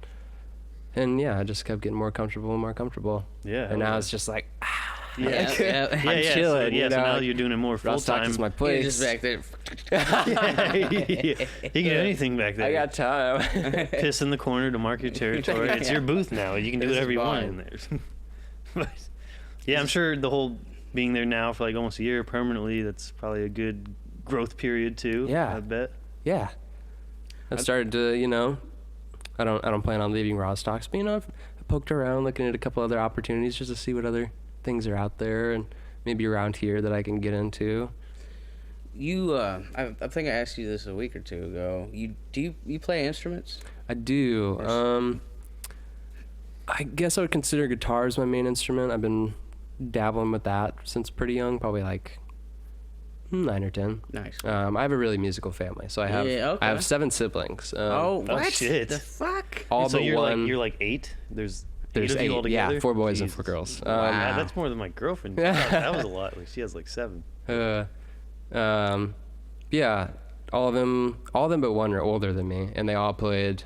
Speaker 3: yeah, I just kept getting more comfortable and more comfortable. Yeah. And now it's just like, I'm chilling.
Speaker 2: So now you're doing it more full time.
Speaker 3: Is my place.
Speaker 1: You're just back there.
Speaker 2: You can do anything back there.
Speaker 3: I got time.
Speaker 2: Piss in the corner to mark your territory. It's your booth now. You can do whatever you want in there. But, yeah, I'm sure the whole being there now for like almost a year permanently, that's probably a good growth period too.
Speaker 3: Yeah.
Speaker 2: I bet.
Speaker 3: Yeah. I've started to, I don't plan on leaving Rozz-Tox, but I've poked around looking at a couple other opportunities just to see what other things are out there and maybe around here that I can get into.
Speaker 1: I think I asked you this a week or two ago. Do you play instruments?
Speaker 3: I do. I guess I would consider guitar as my main instrument. I've been dabbling with that since pretty young, probably like 9 or 10.
Speaker 1: Nice.
Speaker 3: I have a really musical family, so I have 7 siblings.
Speaker 1: What?
Speaker 2: Shit.
Speaker 1: The fuck?
Speaker 3: All
Speaker 2: so
Speaker 3: but
Speaker 2: you're
Speaker 3: one.
Speaker 2: like you're like 8. There's 8 of
Speaker 3: 8,
Speaker 2: you all together.
Speaker 3: yeah, 4 boys and
Speaker 2: Jesus.
Speaker 3: 4 girls.
Speaker 1: Wow.
Speaker 2: Yeah, that's more than my girlfriend. That was a lot. Like, she has like 7.
Speaker 3: Yeah, all of them but one are older than me, and they all played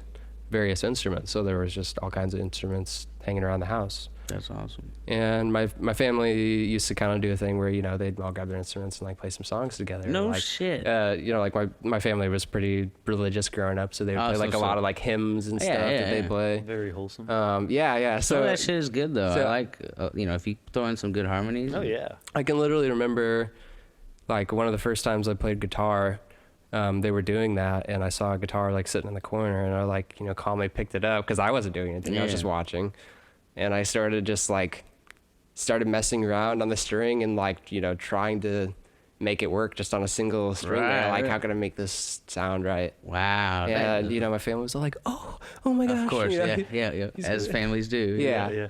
Speaker 3: various instruments. So there was just all kinds of instruments hanging around the house.
Speaker 1: That's awesome.
Speaker 3: And my family used to kind of do a thing where, you know, they'd all grab their instruments and like play some songs together.
Speaker 1: No
Speaker 3: like,
Speaker 1: shit.
Speaker 3: You know, like my family was pretty religious growing up, so they would play like a lot of like hymns and stuff that they play.
Speaker 2: Very wholesome.
Speaker 3: Yeah.
Speaker 1: So that shit is good though.
Speaker 3: so-
Speaker 1: I like, you know, if you throw in some good harmonies.
Speaker 2: Oh yeah.
Speaker 3: I can literally remember like one of the first times I played guitar, they were doing that, and I saw a guitar like sitting in the corner, and I like, you know, calmly picked it up because I wasn't doing anything. I was just watching, and I started messing around on the string and like, you know, trying to make it work just on a single string.
Speaker 1: Right,
Speaker 3: Like,
Speaker 1: right.
Speaker 3: how can I make this sound right?
Speaker 1: Wow.
Speaker 3: And you know, my family was all like, oh my gosh.
Speaker 1: Of course,
Speaker 3: you know?
Speaker 1: yeah. As families do.
Speaker 3: Yeah.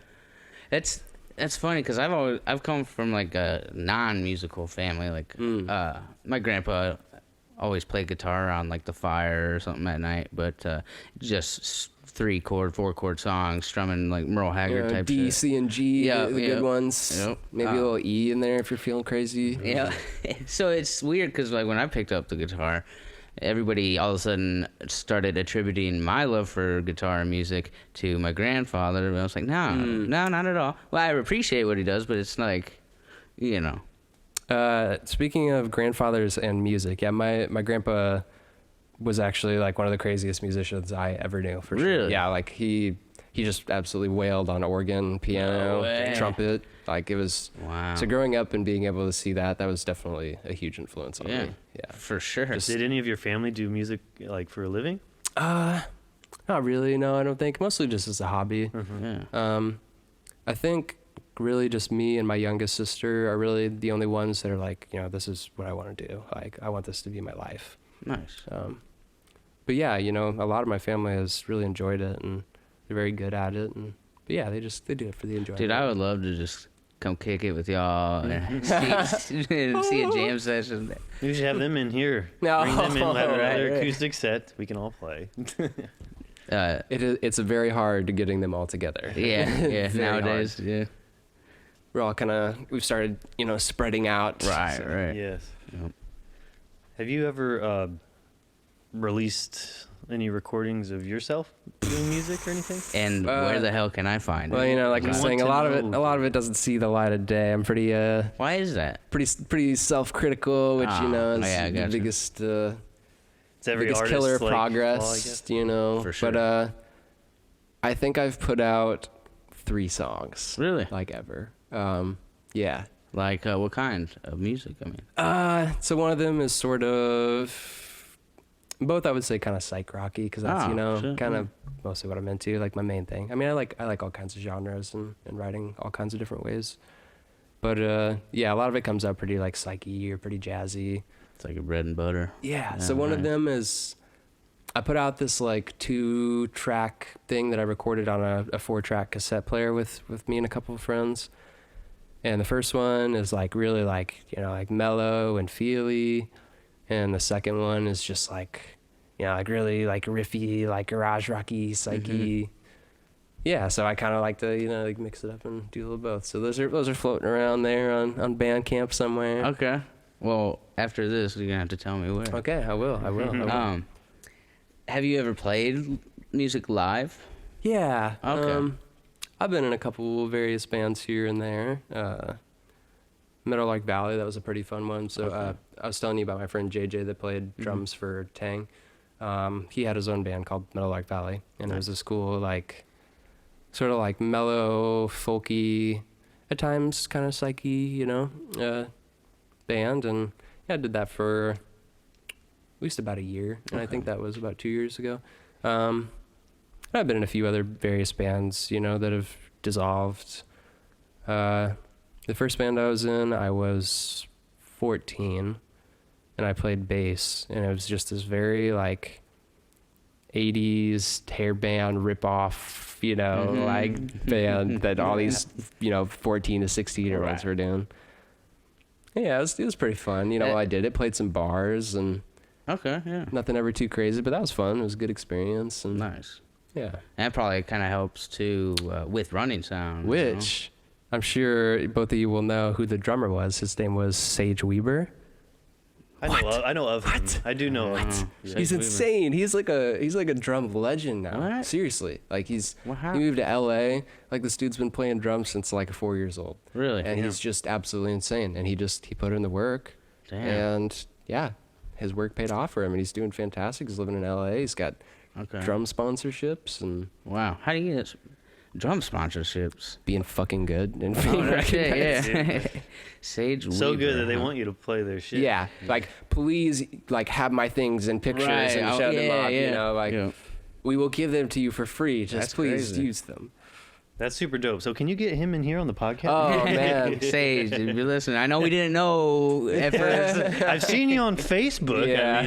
Speaker 1: That's funny because I've come from like a non-musical family. Like my grandpa always played guitar around like the fire or something at night, but just 3-chord, 4-chord songs, strumming like Merle Haggard type
Speaker 3: D,
Speaker 1: shit.
Speaker 3: C, and G, the good ones.
Speaker 1: Yep.
Speaker 3: Maybe a little E in there if you're feeling crazy.
Speaker 1: Yeah. So it's weird because like when I picked up the guitar, everybody all of a sudden started attributing my love for guitar and music to my grandfather. And I was like, no, not at all. Well, I appreciate what he does, but it's like, you know.
Speaker 3: Speaking of grandfathers and music, yeah, my grandpa was actually like one of the craziest musicians I ever knew, for sure.
Speaker 1: Really?
Speaker 3: Yeah, like he just absolutely wailed on organ, piano, trumpet. Like it was.
Speaker 1: Wow.
Speaker 3: So growing up and being able to see that was definitely a huge influence on me. Yeah.
Speaker 1: For sure.
Speaker 2: Did any of your family do music like for a living?
Speaker 3: Not really. No, I don't think. Mostly just as a hobby.
Speaker 1: Yeah.
Speaker 3: I think really just me and my youngest sister are really the only ones that are like, you know, this is what I want to do. Like I want this to be my life.
Speaker 1: Nice.
Speaker 3: But yeah, you know, a lot of my family has really enjoyed it, and they're very good at it. And but yeah, they do it for the enjoyment.
Speaker 1: Dude, I would love to just come kick it with y'all and see a jam session.
Speaker 2: We should have them in here.
Speaker 3: No.
Speaker 2: Bring them in, have
Speaker 3: Right,
Speaker 2: another
Speaker 3: right.
Speaker 2: acoustic set. We can all play.
Speaker 3: It's very hard getting them all together.
Speaker 1: Yeah,
Speaker 3: Very
Speaker 1: nowadays,
Speaker 3: hard.
Speaker 1: yeah.
Speaker 3: We're all we've started, you know, spreading out.
Speaker 1: Right.
Speaker 2: Yes.
Speaker 1: Yep.
Speaker 2: Have you ever released any recordings of yourself doing music or anything?
Speaker 1: And where the hell can I find it?
Speaker 3: Well, you know, like
Speaker 2: We
Speaker 3: I'm
Speaker 2: want
Speaker 3: saying,
Speaker 2: to
Speaker 3: a lot
Speaker 2: know.
Speaker 3: of it doesn't see the light of day. I'm pretty
Speaker 1: Why is that?
Speaker 3: pretty self-critical, which you know is
Speaker 1: yeah, I
Speaker 3: the
Speaker 1: gotcha.
Speaker 3: biggest
Speaker 2: It's every
Speaker 3: biggest
Speaker 2: artist's,
Speaker 3: killer of
Speaker 2: like,
Speaker 3: progress,
Speaker 2: flaw, I guess.
Speaker 3: you know.
Speaker 1: For sure.
Speaker 3: But I think I've put out 3 songs.
Speaker 1: Really?
Speaker 3: Like ever. Yeah.
Speaker 1: Like what kind of music? I mean,
Speaker 3: So one of them is sort of both, I would say, kind of psych rocky, because that's
Speaker 1: shit,
Speaker 3: kind of mostly what I'm into, like my main thing. I mean, I like all kinds of genres and writing all kinds of different ways. But yeah, a lot of it comes out pretty like psyche or pretty jazzy.
Speaker 1: it's like a bread and butter.
Speaker 3: Yeah. So one of them is I put out this like 2-track thing that I recorded on a 4-track cassette player with me and a couple of friends. And the first one is like really like, you know, like mellow and feely. And the second one is just like, you know, like really like riffy, like garage rocky, psyche. Yeah, so I kind of like to, you know, like mix it up and do a little both. So those are floating around there on Bandcamp somewhere.
Speaker 1: Okay. Well, after this, you're gonna have to tell me where.
Speaker 3: Okay, I will.
Speaker 1: Have you ever played music live?
Speaker 3: Yeah.
Speaker 1: Okay.
Speaker 3: I've been in a couple various bands here and there. Meadowlark Valley, that was a pretty fun one. So I was telling you about my friend JJ that played drums for Tang. He had his own band called Meadowlark Valley, and it was this cool, like, sort of like mellow, folky, at times kind of psyche, you know, band. And yeah, I did that for at least about a year, and I think that was about 2 years ago. I've been in a few other various bands, you know, that have dissolved. The first band I was in, I was 14, and I played bass, and it was just this very like 80s hair band rip-off, like band that all these 14 to 16-year-olds were doing. Yeah, it was pretty fun. While I did it, played some bars and
Speaker 1: Okay, yeah.
Speaker 3: nothing ever too crazy, but that was fun. It was a good experience. And
Speaker 1: Nice.
Speaker 3: yeah.
Speaker 1: And that probably kind of helps too with running sound.
Speaker 3: Which I'm sure both of you will know who the drummer was. His name was Sage Weber.
Speaker 2: I know of him. I do know.
Speaker 1: What?
Speaker 3: He's insane. He's like a drum legend now.
Speaker 1: What?
Speaker 3: He
Speaker 1: Wow.
Speaker 3: moved to LA. Like this dude's been playing drums since like 4 years old.
Speaker 1: Really?
Speaker 3: And he's just absolutely insane. And he put in the work.
Speaker 1: Damn.
Speaker 3: And yeah, his work paid off for him, and he's doing fantastic. He's living in LA. He's got drum sponsorships and
Speaker 1: Wow. How do you get drum sponsorships?
Speaker 3: being fucking good and
Speaker 1: Oh,
Speaker 3: being
Speaker 1: no shit,
Speaker 3: recognized.
Speaker 1: yeah. Sage
Speaker 2: So
Speaker 1: Weaver,
Speaker 2: good that they
Speaker 1: huh?
Speaker 2: want you to play their shit.
Speaker 3: Yeah, like please, like have my things and pictures
Speaker 1: Right.
Speaker 3: and
Speaker 1: Oh,
Speaker 3: show them
Speaker 1: yeah,
Speaker 3: up.
Speaker 1: yeah.
Speaker 3: We will give them to you for free. Just
Speaker 1: That's
Speaker 3: please
Speaker 1: crazy.
Speaker 3: use them.
Speaker 2: That's super dope. So can you get him in here on the podcast?
Speaker 3: Oh man,
Speaker 1: Sage, if you're listening, I know we didn't know at first.
Speaker 2: I've seen you on Facebook.
Speaker 3: Yeah.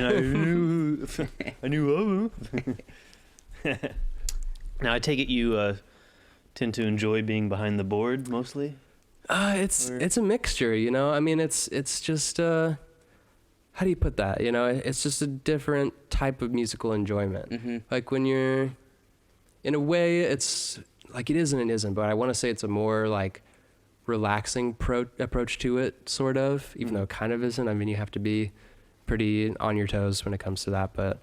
Speaker 2: I knew of him. Now I take it you tend to enjoy being behind the board mostly.
Speaker 3: it's a mixture. I mean, it's just how do you put that? It's just a different type of musical enjoyment.
Speaker 1: Mm-hmm.
Speaker 3: Like when you're, in a way, it's like it is and it isn't. But I want to say it's a more like relaxing approach to it, sort of, even though it kind of isn't. I mean, you have to be pretty on your toes when it comes to that, but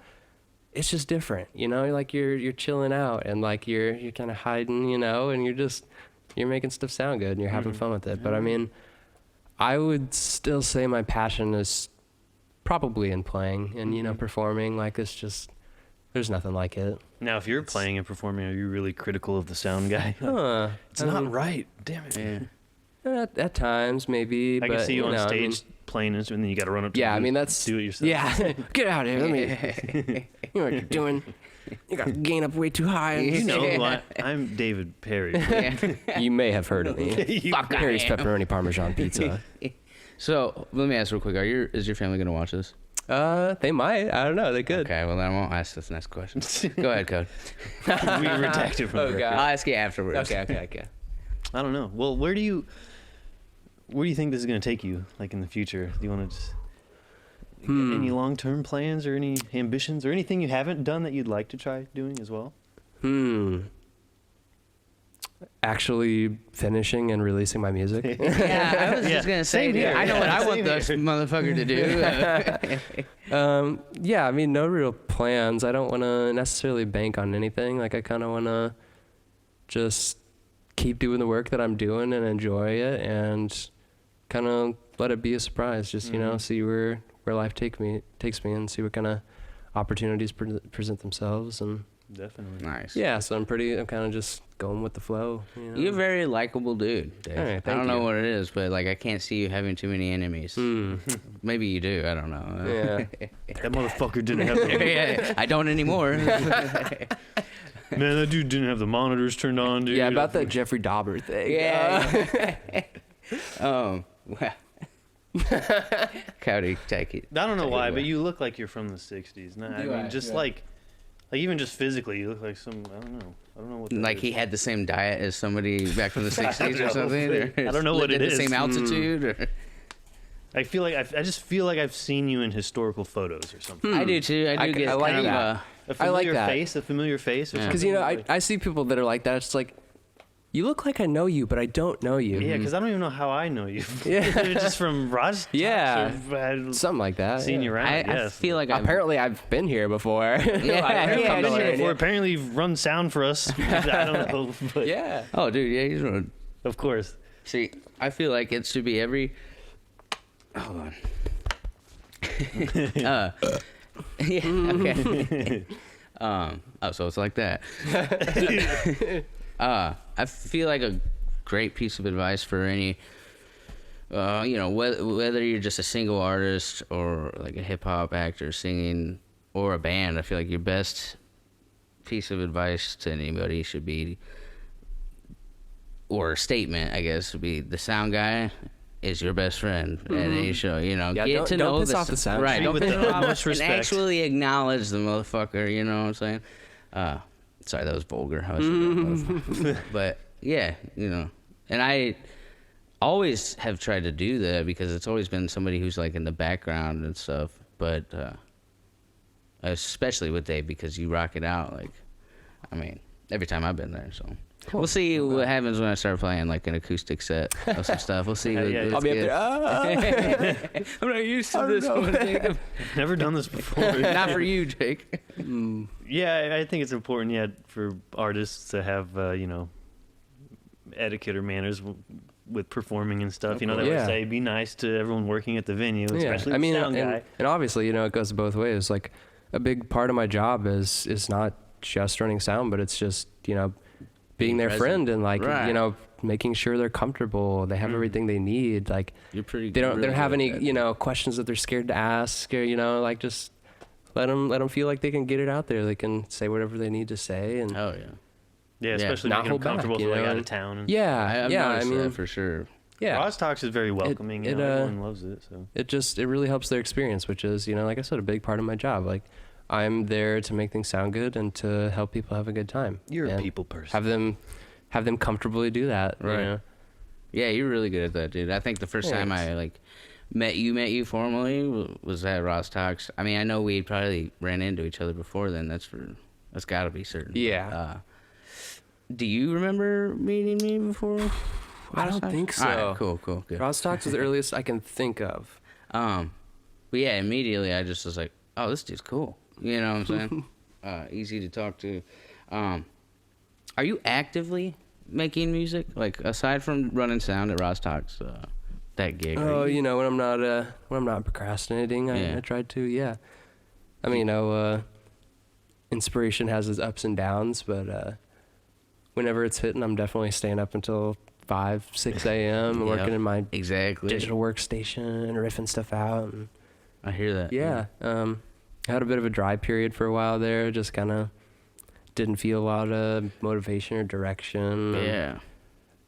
Speaker 3: it's just different, like you're chilling out and like you're kind of hiding, and you're making stuff sound good and you're having fun with it. But I mean, I would still say my passion is probably in playing and performing. Like it's just, there's nothing like it.
Speaker 2: Now, if you're playing and performing, are you really critical of the sound guy? It's
Speaker 3: I
Speaker 2: not
Speaker 3: mean,
Speaker 2: right. Damn it.
Speaker 1: Yeah.
Speaker 3: At times maybe,
Speaker 2: I
Speaker 3: but
Speaker 2: can see you on
Speaker 3: I
Speaker 2: stage
Speaker 3: mean,
Speaker 2: playing instrument, and then you got to run up to
Speaker 3: yeah,
Speaker 2: the
Speaker 3: I
Speaker 2: booth,
Speaker 3: mean that's
Speaker 2: do it yourself.
Speaker 3: Yeah, get out of here. Let me. You know what you're doing. You got to gain up way too high.
Speaker 2: You know who I'm David Perry.
Speaker 3: You may have heard of me.
Speaker 1: Fuck, I
Speaker 3: Harry's
Speaker 1: am.
Speaker 3: pepperoni parmesan pizza.
Speaker 1: So let me ask real quick: is your family gonna watch this?
Speaker 3: They might. I don't know. They could.
Speaker 1: Okay, well then I won't ask this next question. Go ahead, Code.
Speaker 2: We redact it from the record.
Speaker 3: God.
Speaker 1: I'll ask you afterwards.
Speaker 3: Okay.
Speaker 2: I don't know. Well, where do you think this is going to take you, like in the future? Do you want to just any long-term plans or any ambitions or anything you haven't done that you'd like to try doing as well?
Speaker 3: Actually finishing and releasing my music.
Speaker 1: Yeah, I was just gonna say,
Speaker 2: same
Speaker 1: dude,
Speaker 2: here.
Speaker 1: I know what I
Speaker 2: Same
Speaker 1: want this motherfucker to do.
Speaker 3: Yeah, I mean, no real plans. I don't want to necessarily bank on anything. Like, I kind of want to just keep doing the work that I'm doing and enjoy it and kind of let it be a surprise. Just, see where life takes me and see what kind of opportunities present themselves. And
Speaker 2: Definitely.
Speaker 1: Nice.
Speaker 3: yeah, so I'm kind of just going with the flow.
Speaker 1: You're a very likable dude, Dave.
Speaker 3: All right,
Speaker 1: I
Speaker 3: thank
Speaker 1: don't know
Speaker 3: you.
Speaker 1: what it is, but like I can't see you having too many enemies. Maybe you do. I don't know.
Speaker 3: Yeah.
Speaker 2: That motherfucker didn't have the...
Speaker 1: Yeah, I don't anymore.
Speaker 2: Man, that dude didn't have the monitors turned on, dude.
Speaker 3: Yeah, about that Jeffrey Dahmer thing.
Speaker 1: Yeah. Well. Cody, take it.
Speaker 2: I don't know
Speaker 1: Take it
Speaker 2: why,
Speaker 1: away.
Speaker 2: but you look like you're from the 60s. No, I
Speaker 3: Do
Speaker 2: mean,
Speaker 3: I?
Speaker 2: just
Speaker 3: Yeah.
Speaker 2: like even just physically, you look like some, I don't know what that
Speaker 1: Like
Speaker 2: is.
Speaker 1: he had the same diet as somebody back from the 60s or
Speaker 2: know.
Speaker 1: something? Or
Speaker 2: I don't know what
Speaker 1: lived
Speaker 2: it
Speaker 1: at
Speaker 2: is.
Speaker 1: the same altitude? Or?
Speaker 2: I feel like I just feel like I've seen you in historical photos or something.
Speaker 1: I do too. I do get
Speaker 3: I like
Speaker 1: kind of
Speaker 3: that.
Speaker 2: A
Speaker 3: I like
Speaker 2: familiar
Speaker 3: that.
Speaker 2: face, a familiar face or
Speaker 1: Yeah.
Speaker 2: something.
Speaker 3: Because, I see people that are like that. It's like, you look like I know you, but I don't know you.
Speaker 2: Yeah, because I don't even know how I know you.
Speaker 3: Yeah.
Speaker 2: You're just from Rozz-Tox
Speaker 3: Yeah.
Speaker 2: or I've
Speaker 3: Something like that.
Speaker 2: seen
Speaker 3: yeah.
Speaker 2: you around.
Speaker 1: I
Speaker 2: yes.
Speaker 1: feel like I've
Speaker 3: Apparently, I've been here before.
Speaker 1: Yeah,
Speaker 3: I've
Speaker 1: yeah,
Speaker 3: come to
Speaker 1: I've been
Speaker 3: learn.
Speaker 1: here
Speaker 2: before. Apparently, you've run sound for us. I don't know, but
Speaker 3: Yeah.
Speaker 1: Oh, dude, yeah, he's running.
Speaker 2: of course.
Speaker 1: See, I feel like it should be every. Hold on. Yeah. Okay. So it's like that. I feel like a great piece of advice for any. Whether you're just a single artist or like a hip hop actor singing or a band, I feel like your best piece of advice to anybody should be, or a statement, I guess, would be the sound guy is your best friend at any show. You know,
Speaker 3: Yeah,
Speaker 1: get to
Speaker 3: don't
Speaker 1: know
Speaker 3: piss off the sound.
Speaker 1: Right, don't
Speaker 2: With
Speaker 1: piss
Speaker 2: the
Speaker 1: him off
Speaker 2: utmost
Speaker 1: and
Speaker 2: respect.
Speaker 1: actually acknowledge the motherfucker. You know what I'm saying? Sorry, that was vulgar. How I said that. But yeah, you know, and I always have tried to do that because it's always been somebody who's like in the background and stuff. But especially with Dave, because you rock it out. Like, I mean, every time I've been there. So we'll see what happens when I start playing like an acoustic set of some stuff. We'll see.
Speaker 2: Yeah,
Speaker 3: I'll be up there.
Speaker 1: I'm not used to this one, Jacob.
Speaker 2: Never done this before.
Speaker 1: Not for you, Jake.
Speaker 2: Yeah, I think it's important, for artists to have, you know, etiquette or manners with performing and stuff. You know, they
Speaker 3: Yeah.
Speaker 2: would say be nice to everyone working at the venue, especially
Speaker 3: I mean,
Speaker 2: the sound guy.
Speaker 3: and obviously, you know, it goes both ways. Like, a big part of my job is not just running sound, but it's just, you know, being their
Speaker 1: present.
Speaker 3: friend and like,
Speaker 1: Right.
Speaker 3: you know, making sure they're comfortable, they have everything they need. Like,
Speaker 1: You're pretty.
Speaker 3: they don't
Speaker 1: really
Speaker 3: have
Speaker 1: good
Speaker 3: any,
Speaker 1: at that.
Speaker 3: you know, questions that they're scared to ask, or, you know, like, just let them feel like they can get it out there. They can say whatever they need to say, and
Speaker 1: Oh yeah.
Speaker 2: Yeah, especially
Speaker 3: not
Speaker 2: making them
Speaker 3: hold back,
Speaker 2: comfortable
Speaker 3: you
Speaker 2: if they're
Speaker 3: know,
Speaker 2: out
Speaker 3: and-
Speaker 2: of town. And
Speaker 3: yeah,
Speaker 1: I've
Speaker 3: yeah. I
Speaker 1: noticed
Speaker 3: mean,
Speaker 1: that for sure.
Speaker 3: yeah.
Speaker 2: Rozz-Tox is very welcoming.
Speaker 3: it,
Speaker 2: you know,
Speaker 3: uh,
Speaker 2: everyone loves it. So
Speaker 3: It really helps their experience, which is, you know, like I said, a big part of my job. Like, I'm there to make things sound good and to help people have a good time.
Speaker 2: you're a
Speaker 3: And
Speaker 2: people person.
Speaker 3: have them comfortably do that. You
Speaker 1: Right.
Speaker 3: know?
Speaker 1: Yeah, you're really good at that, dude. I think the first time I like met you formally was at Rozz-Tox. I mean, I know we probably ran into each other before then. That's got to be certain.
Speaker 3: Yeah.
Speaker 1: Do you remember meeting me before?
Speaker 3: I don't think so.
Speaker 1: All right, cool, good.
Speaker 3: Rozz-Tox is the earliest I can think of.
Speaker 1: But yeah, immediately I just was like, oh, this dude's cool. You know what I'm saying? Easy to talk to. Are you actively making music? Like, aside from running sound at Rozz-Tox, that gig?
Speaker 3: Oh, you know, when I'm not procrastinating,
Speaker 1: Yeah.
Speaker 3: I tried to. Yeah. I mean, you know, inspiration has its ups and downs, but whenever it's hitting, I'm definitely staying up until 5, 6 a.m. and
Speaker 1: Yep.
Speaker 3: working in my
Speaker 1: Exactly.
Speaker 3: digital workstation and riffing stuff out. And
Speaker 1: I hear that.
Speaker 3: yeah, I had a bit of a dry period for a while there. Just kind of didn't feel a lot of motivation or direction.
Speaker 1: Yeah.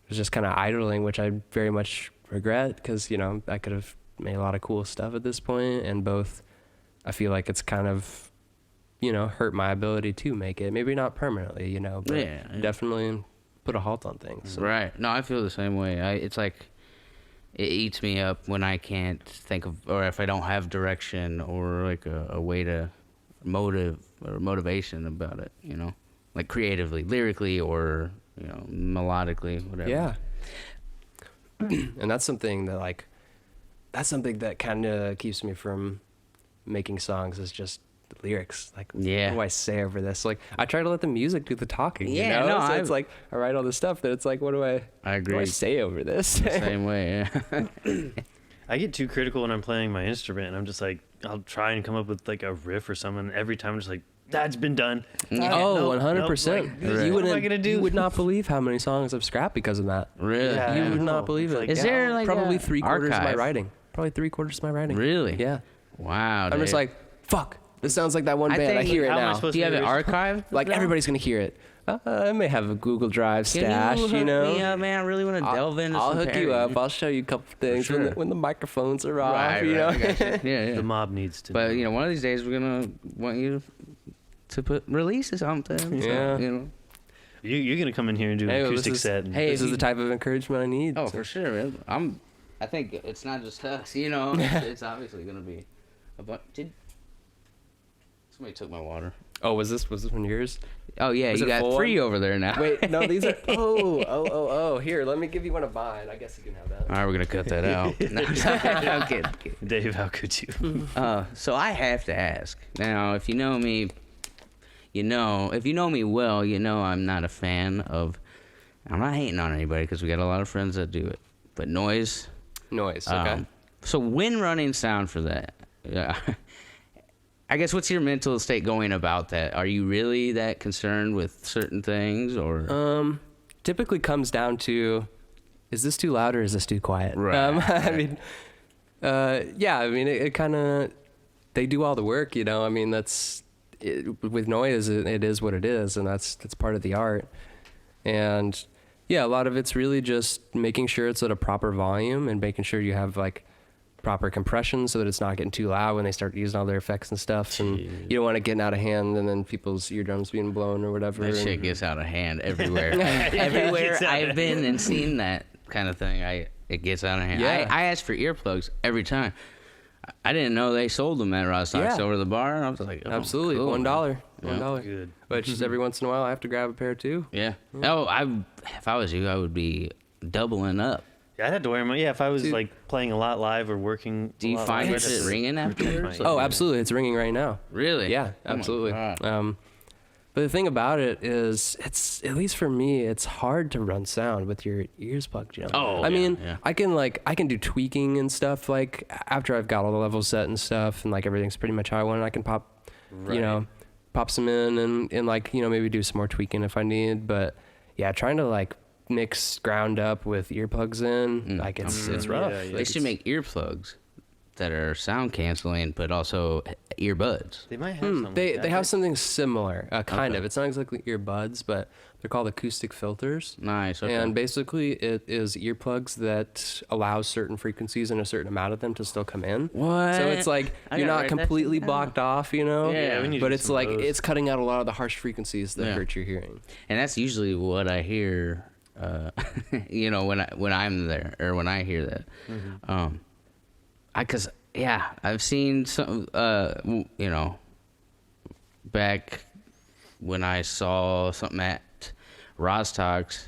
Speaker 3: Was just kind of idling, which I very much regret because, you know, I could have made a lot of cool stuff at this point, and both I feel like it's kind of, you know, hurt my ability to make it. Maybe not permanently, you know, but
Speaker 1: Yeah.
Speaker 3: definitely put a halt on things. So.
Speaker 1: Right. No, I feel the same way. It's like it eats me up when I can't think of, or if I don't have direction or like a way to motivation about it, you know, like creatively, lyrically, or, you know, melodically, whatever.
Speaker 3: Yeah. And that's something that kind of keeps me from making songs, is just the lyrics. Like,
Speaker 1: Yeah.
Speaker 3: what do I say over this? Like, I try to let the music do the talking.
Speaker 1: Yeah,
Speaker 3: you know?
Speaker 1: no,
Speaker 3: So
Speaker 1: I-
Speaker 3: it's like I write all this stuff that it's like, what do I
Speaker 1: agree.
Speaker 3: say over this?
Speaker 1: The same way. Yeah.
Speaker 2: I get too critical when I'm playing my instrument, and I'm just like, I'll try and come up with like a riff or something. Every time I'm just like, that's been done.
Speaker 3: Oh,
Speaker 2: Nope,
Speaker 3: 100%.
Speaker 2: like,
Speaker 3: You
Speaker 2: what am I
Speaker 3: wouldn't.
Speaker 2: gonna do?
Speaker 3: You would not believe how many songs I've scrapped because of that.
Speaker 1: Really?
Speaker 2: Yeah.
Speaker 3: You
Speaker 2: I
Speaker 3: would
Speaker 2: know.
Speaker 3: not believe
Speaker 2: It's
Speaker 3: it.
Speaker 2: like,
Speaker 1: Is there like
Speaker 3: Probably
Speaker 1: a
Speaker 3: 3/4 of my
Speaker 1: archive?
Speaker 3: writing. Probably 3/4 of my writing.
Speaker 1: Really?
Speaker 3: Yeah.
Speaker 1: Wow.
Speaker 3: I'm just
Speaker 1: Dave.
Speaker 3: like, fuck. This sounds like that one band. I
Speaker 1: think-
Speaker 3: hear it
Speaker 2: how am I
Speaker 3: now.
Speaker 2: supposed
Speaker 1: Do you have
Speaker 2: to
Speaker 1: it
Speaker 2: do
Speaker 1: archived?
Speaker 3: Like,
Speaker 1: now?
Speaker 3: everybody's gonna hear it. I may have a Google Drive stash,
Speaker 1: Can
Speaker 3: you know.
Speaker 1: Yeah, man. I really want to delve into.
Speaker 3: I'll
Speaker 1: some
Speaker 3: hook you
Speaker 1: parody.
Speaker 3: up. I'll show you a couple things
Speaker 1: sure.
Speaker 3: when the microphones are off.
Speaker 1: Right,
Speaker 3: you know.
Speaker 1: right, I got you. Yeah.
Speaker 2: The mob needs to.
Speaker 1: But you know, one of these days we're gonna want you to release something. So,
Speaker 3: Yeah.
Speaker 1: you know.
Speaker 2: You're gonna come in here and do
Speaker 3: Hey,
Speaker 2: an
Speaker 3: well,
Speaker 2: acoustic
Speaker 3: this is-
Speaker 2: set. And
Speaker 1: hey,
Speaker 3: This
Speaker 1: if
Speaker 3: is
Speaker 1: you-
Speaker 3: the type of encouragement I need.
Speaker 1: Oh,
Speaker 3: so-
Speaker 1: for sure, man. I think it's not just us. You know, it's obviously gonna be a bunch. Somebody took my water.
Speaker 3: Oh, was this one yours?
Speaker 1: Oh yeah,
Speaker 3: Was
Speaker 1: you
Speaker 3: it
Speaker 1: got
Speaker 3: full
Speaker 1: 3
Speaker 3: one?
Speaker 1: over there now.
Speaker 3: Wait, no, these are. Oh. Here, let me give you one of mine. I guess you can have that.
Speaker 1: All right, we're gonna cut that out. No, I'm kidding.
Speaker 2: Dave, how could you?
Speaker 1: So I have to ask now. If you know me, you know. If you know me well, you know I'm not a fan of. I'm not hating on anybody because we got a lot of friends that do it. But noise.
Speaker 3: Noise. Okay.
Speaker 1: So when running sound for that, yeah. I guess what's your mental state going about that? Are you really that concerned with certain things, or?
Speaker 3: Typically comes down to, is this too loud or is this too quiet?
Speaker 1: Right,
Speaker 3: I mean, yeah. I mean, it kind of. They do all the work, you know. I mean, with noise, it is what it is, and that's part of the art. And Yeah, a lot of it's really just making sure it's at a proper volume and making sure you have like proper compression so that it's not getting too loud when they start using all their effects and stuff. And you don't want it getting out of hand and then people's eardrums being blown or whatever.
Speaker 1: That shit gets out of hand everywhere. Everywhere I've been and seen that kind of thing, it gets out of hand.
Speaker 3: Yeah.
Speaker 1: I ask for earplugs every time. I didn't know they sold them at Rozz-Tox over the bar. I was like, oh,
Speaker 3: absolutely,
Speaker 1: cool.
Speaker 3: $1.
Speaker 1: Yeah.
Speaker 3: $1.
Speaker 2: Good.
Speaker 3: But just every once in a while, I have to grab a pair too.
Speaker 1: Yeah. Oh, if I was you, I would be doubling up.
Speaker 2: Yeah, I'd have to wear them. Yeah, if I was like playing a lot live or working.
Speaker 1: Do you find
Speaker 2: live,
Speaker 1: it ringing afterwards?
Speaker 3: Oh, absolutely. It's ringing right now.
Speaker 1: Really?
Speaker 3: Yeah,
Speaker 1: Oh my
Speaker 3: absolutely.
Speaker 1: God.
Speaker 3: But the thing about it is, it's, at least for me, it's hard to run sound with your ears plugged, you know?
Speaker 1: Oh,
Speaker 3: I mean,
Speaker 1: yeah.
Speaker 3: I can do tweaking and stuff, like, after I've got all the levels set and stuff, and, like, everything's pretty much how I want it, I can pop, you know, pop some in and, like, you know, maybe do some more tweaking if I need, but, yeah, trying to, like, mix ground up with earplugs in, like, it's rough.
Speaker 2: Yeah, yeah.
Speaker 1: They should make earplugs that are sound canceling, but also earbuds.
Speaker 2: They might have something.
Speaker 3: They
Speaker 2: like that.
Speaker 3: have something similar, kind of. It's not exactly earbuds, but they're called acoustic filters.
Speaker 1: Nice. Okay.
Speaker 3: And basically, it is earplugs that allows certain frequencies and a certain amount of them to still come in.
Speaker 1: What?
Speaker 3: So it's like
Speaker 1: I
Speaker 3: you're
Speaker 1: gotta
Speaker 3: not
Speaker 1: write that
Speaker 3: completely
Speaker 1: shit down.
Speaker 3: blocked off, you know?
Speaker 1: Yeah,
Speaker 2: we need to
Speaker 3: But
Speaker 2: do
Speaker 3: it's
Speaker 2: some
Speaker 3: like
Speaker 2: of those.
Speaker 3: it's cutting out a lot of the harsh frequencies that
Speaker 1: Yeah.
Speaker 3: hurt your hearing.
Speaker 1: And that's usually what I hear, you know, when I'm there or when I hear that. Because I've seen some, you know, back when I saw something at Rozz-Tox,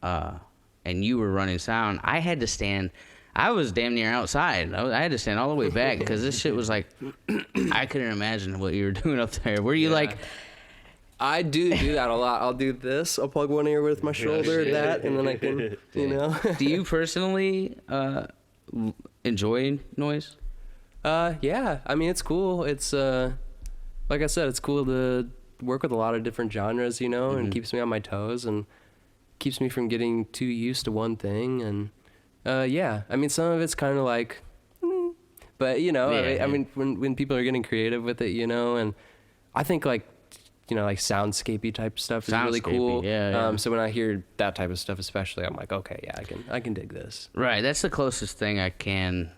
Speaker 1: and you were running sound, I had to stand. I was damn near outside. I had to stand all the way back because this shit was like, I couldn't imagine what you were doing up there. Were you like?
Speaker 3: I do that a lot. I'll do this. I'll plug one ear with my shoulder, that, and then I can, you know.
Speaker 1: Do you personally enjoy noise?
Speaker 3: Yeah. I mean, it's cool. It's like I said, it's cool to work with a lot of different genres, you know, and keeps me on my toes and keeps me from getting too used to one thing. And yeah, I mean, some of it's kind of like, but you know, I mean, when people are getting creative with it, you know, and I think like, you know, like soundscapey type stuff is really cool.
Speaker 1: Yeah.
Speaker 3: So when I hear that type of stuff, especially, I'm like, okay, yeah, I can dig this.
Speaker 1: Right, that's the closest thing I can.